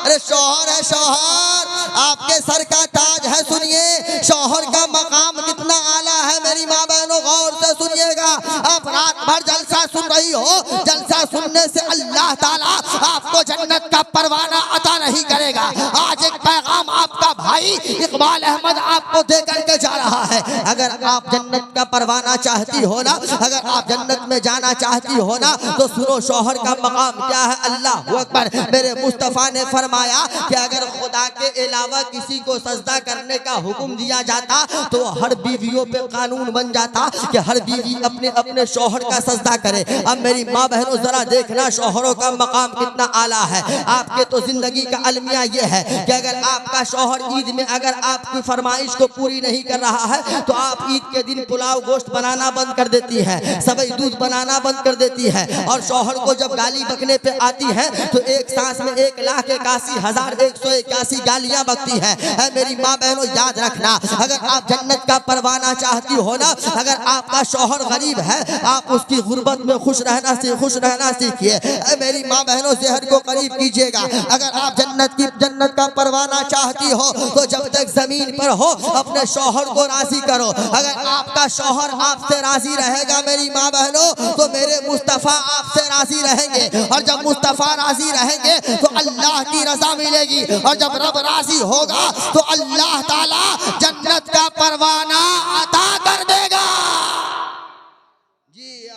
अरे शोहर है शोहर, आपके सर का ताज है। सुनिए शोहर का मकाम कितना आला है। मेरी माँ बहनों गौर से सुनिएगा। आप रात भर जलसा सुन रही हो, जलसा सुनने से अल्लाह ताला आपको जन्नत का परवाना अता नहीं करेगा। आज एक पैगाम आपका भाई इकबाल अहमद आपको दे करके जा रहा है। अगर आप जन्नत का परवाना चाहती हो ना, अगर आप जन्नत में जाना चाहती हो ना, तो सुनो शोहर का मकाम क्या है। अल्लाह अकबर। मेरे मुस्तफ़ा ने फरमाया कि अगर खुदा के अलावा किसी को सजदा करने का हुक्म दिया जाता तो हर बीवियों पे कानून बन जाता कि हर बीवी अपने अपने शौहर का सजदा करे। अब मेरी माँ बहनों जरा देखना शौहरों का मकाम कितना आला है। आपके तो जिंदगी का अलमिया ये है कि अगर आपका शौहर ईद में अगर आपकी फरमाइश को पूरी नहीं कर रहा है तो आप ईद के दिन पुलाव गोश्त बनाना बंद कर देती है, सबई दूध बनाना बंद कर देती है। और शौहर को जब गाली बकने पे आती है तो एक सांस में 1,81,181 गालियां बकती है। मेरी माँ बहनों याद रखना, अगर आप जन्नत का परवाना चाहती हो ना, अगर आपका शौहर गरीब है आप उसकी गुर्बत में खुश रहना सीखिए। मेरी माँ बहनों जहर को करीब कीजिएगा। अगर आप जन्नत का परवाना चाहती हो तो जब तक जमीन पर हो अपने शौहर को राजी करो। अगर आपका शौहर आपसे राजी रहेगा मेरी माँ बहनों तो मेरे मुस्तफ़ा आपसे राजी रहेंगे। और जब मुस्तफ़ा राजी रहेंगे तो अल्लाह की रजा मिलेगी। और जब रब राजी होगा तो अल्लाह ताला जन्नत का परवाना अता कर देगा। जी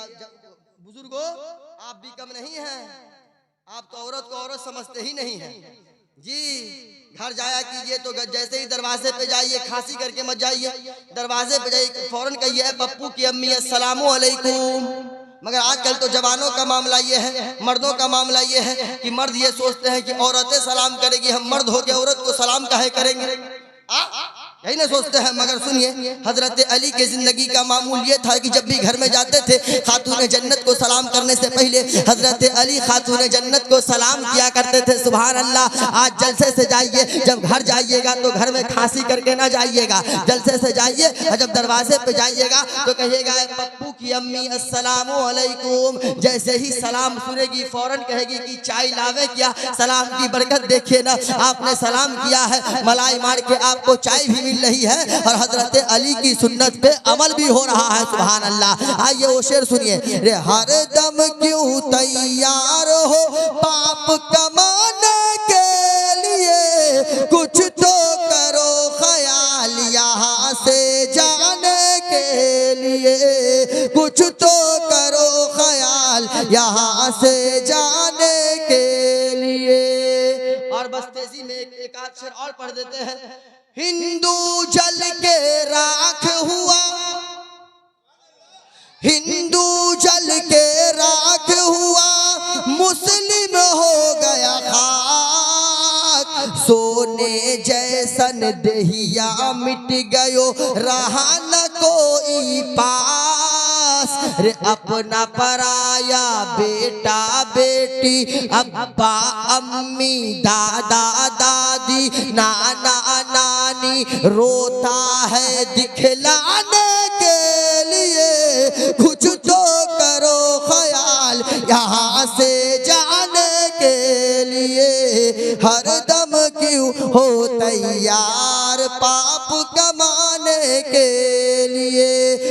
बुजुर्गों, आप भी कम नहीं हैं। आप तो औरत को औरत समझते ही नहीं हैं जी। घर जाया कीजिए तो जैसे ही दरवाजे पे जाइए खांसी करके मत जाइए, दरवाजे पे जाइए फौरन कहिए पप्पू की अम्मी अस्सलामु अलैकुम। मगर आजकल तो जवानों का मामला ये है, मर्दों का मामला ये है कि मर्द ये सोचते हैं कि औरतें सलाम करेगी, हम मर्द हो के औरत को सलाम काहे करेंगे, यही ना सोचते हैं। मगर सुनिए हजरत अली के जिंदगी का मामूल ये था कि जब भी घर में जाते थे खातून जन्नत को सलाम करने से पहले हजरत अली खातून जन्नत को सलाम किया करते थे। सुभान अल्लाह। आज जलसे से जाइए, जब घर जाइएगा तो घर में खांसी करके ना जाइएगा, जलसे से जाइए और जब दरवाजे पे जाइएगा तो कहिएगा पप्पू की अम्मी अस्सलामु अलैकुम। जैसे ही सलाम सुनेगी फौरन कहेगी कि चाय लावे क्या। सलाम की बरकत देखिए ना, आपने सलाम किया है मलाई मार के आपको चाय भी मिल रही है और हजरत अली की सुन्नत पे अमल भी हो रहा है। सुभान अल्लाह। आइए वो शेर सुनिए। रे हर दम क्यों तैयार हो पाप कमाने के लिए, कुछ तो करो ख्याल यहाँ से जाने के लिए, कुछ तो करो ख्याल यहाँ से जाने के लिए। और बस तेजी में एक आध शेर और पढ़ देते हैं। हिंदू जल के राख हुआ, हिंदू जल के राख हुआ, मुस्लिम हो गया खाक। सोने जैसन देहिया मिट गयो, रहा न कोई पास। रे अपना पराया बेटा बेटी, अब्बा अम्मी दादा दादी नाना नानी रोता है दिखलाने के लिए, कुछ तो करो ख्याल यहाँ से जाने के लिए। हर दम क्यों हो तैयार पाप कमाने के लिए।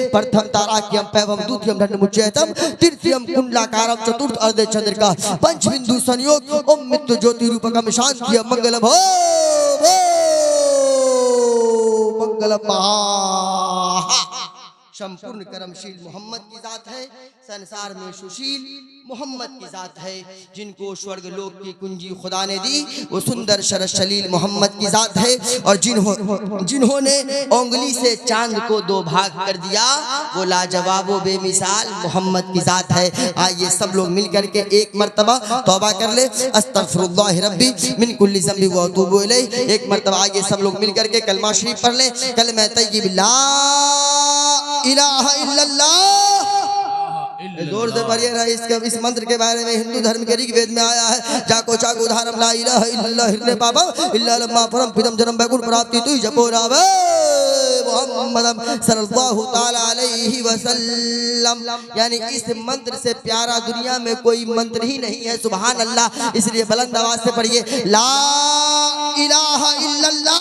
प्रथम ताराक्यम पैवम द्वितीयम दंडमुच्चयतम तृतीयम कुंडलाकारम चतुर्थ अर्धे चंद्रिका पंचबिंदु संयोग ओम मित्र ज्योति रूपकम शांति मंगलम हो मंगलम। संपूर्ण कर्मशील मोहम्मद की जात है, संसार में सुशील मोहम्मद की जात है, जिनको स्वर्ग लोक की कुंजी खुदा ने दी वो सुंदर शरस शलील मोहम्मद की जात है, और जिन्होंने उंगली से चांद को दो भाग कर दिया वो लाजवाब व बेमिसाल मोहम्मद की जात है। आइए सब लोग मिल करके एक मर्तबा तौबा कर ले, अस्तगफिरुल्लाह रब्बी मिन कुल्ली ज़ंबी व अतूबु इलैह। एक मर्तबा आइए सब लोग मिल करके कलमा शरीफ पढ़ ले, कलमा तय्यब ला इलाहा इल्लल्लाह। जोर से पढ़िए ना। इस मंत्र के बारे में हिंदू धर्म के ऋग्वेद में आया है, जाको चाको उदाहरण ला इलाहा इल्लल्लाह हिरने पापा इल्ला लम्मा परम पिदम जन्म बैकुल प्राप्ति तु जपो रावे मुहम्मद सल्लल्लाहु ताला अलैहि वसल्लम। यानी इस मंत्र से प्यारा दुनिया में कोई मंत्र ही नहीं है। सुभान अल्लाह। इसलिए बुलंद आवाज से पढ़िए ला इलाहा इल्लल्लाह।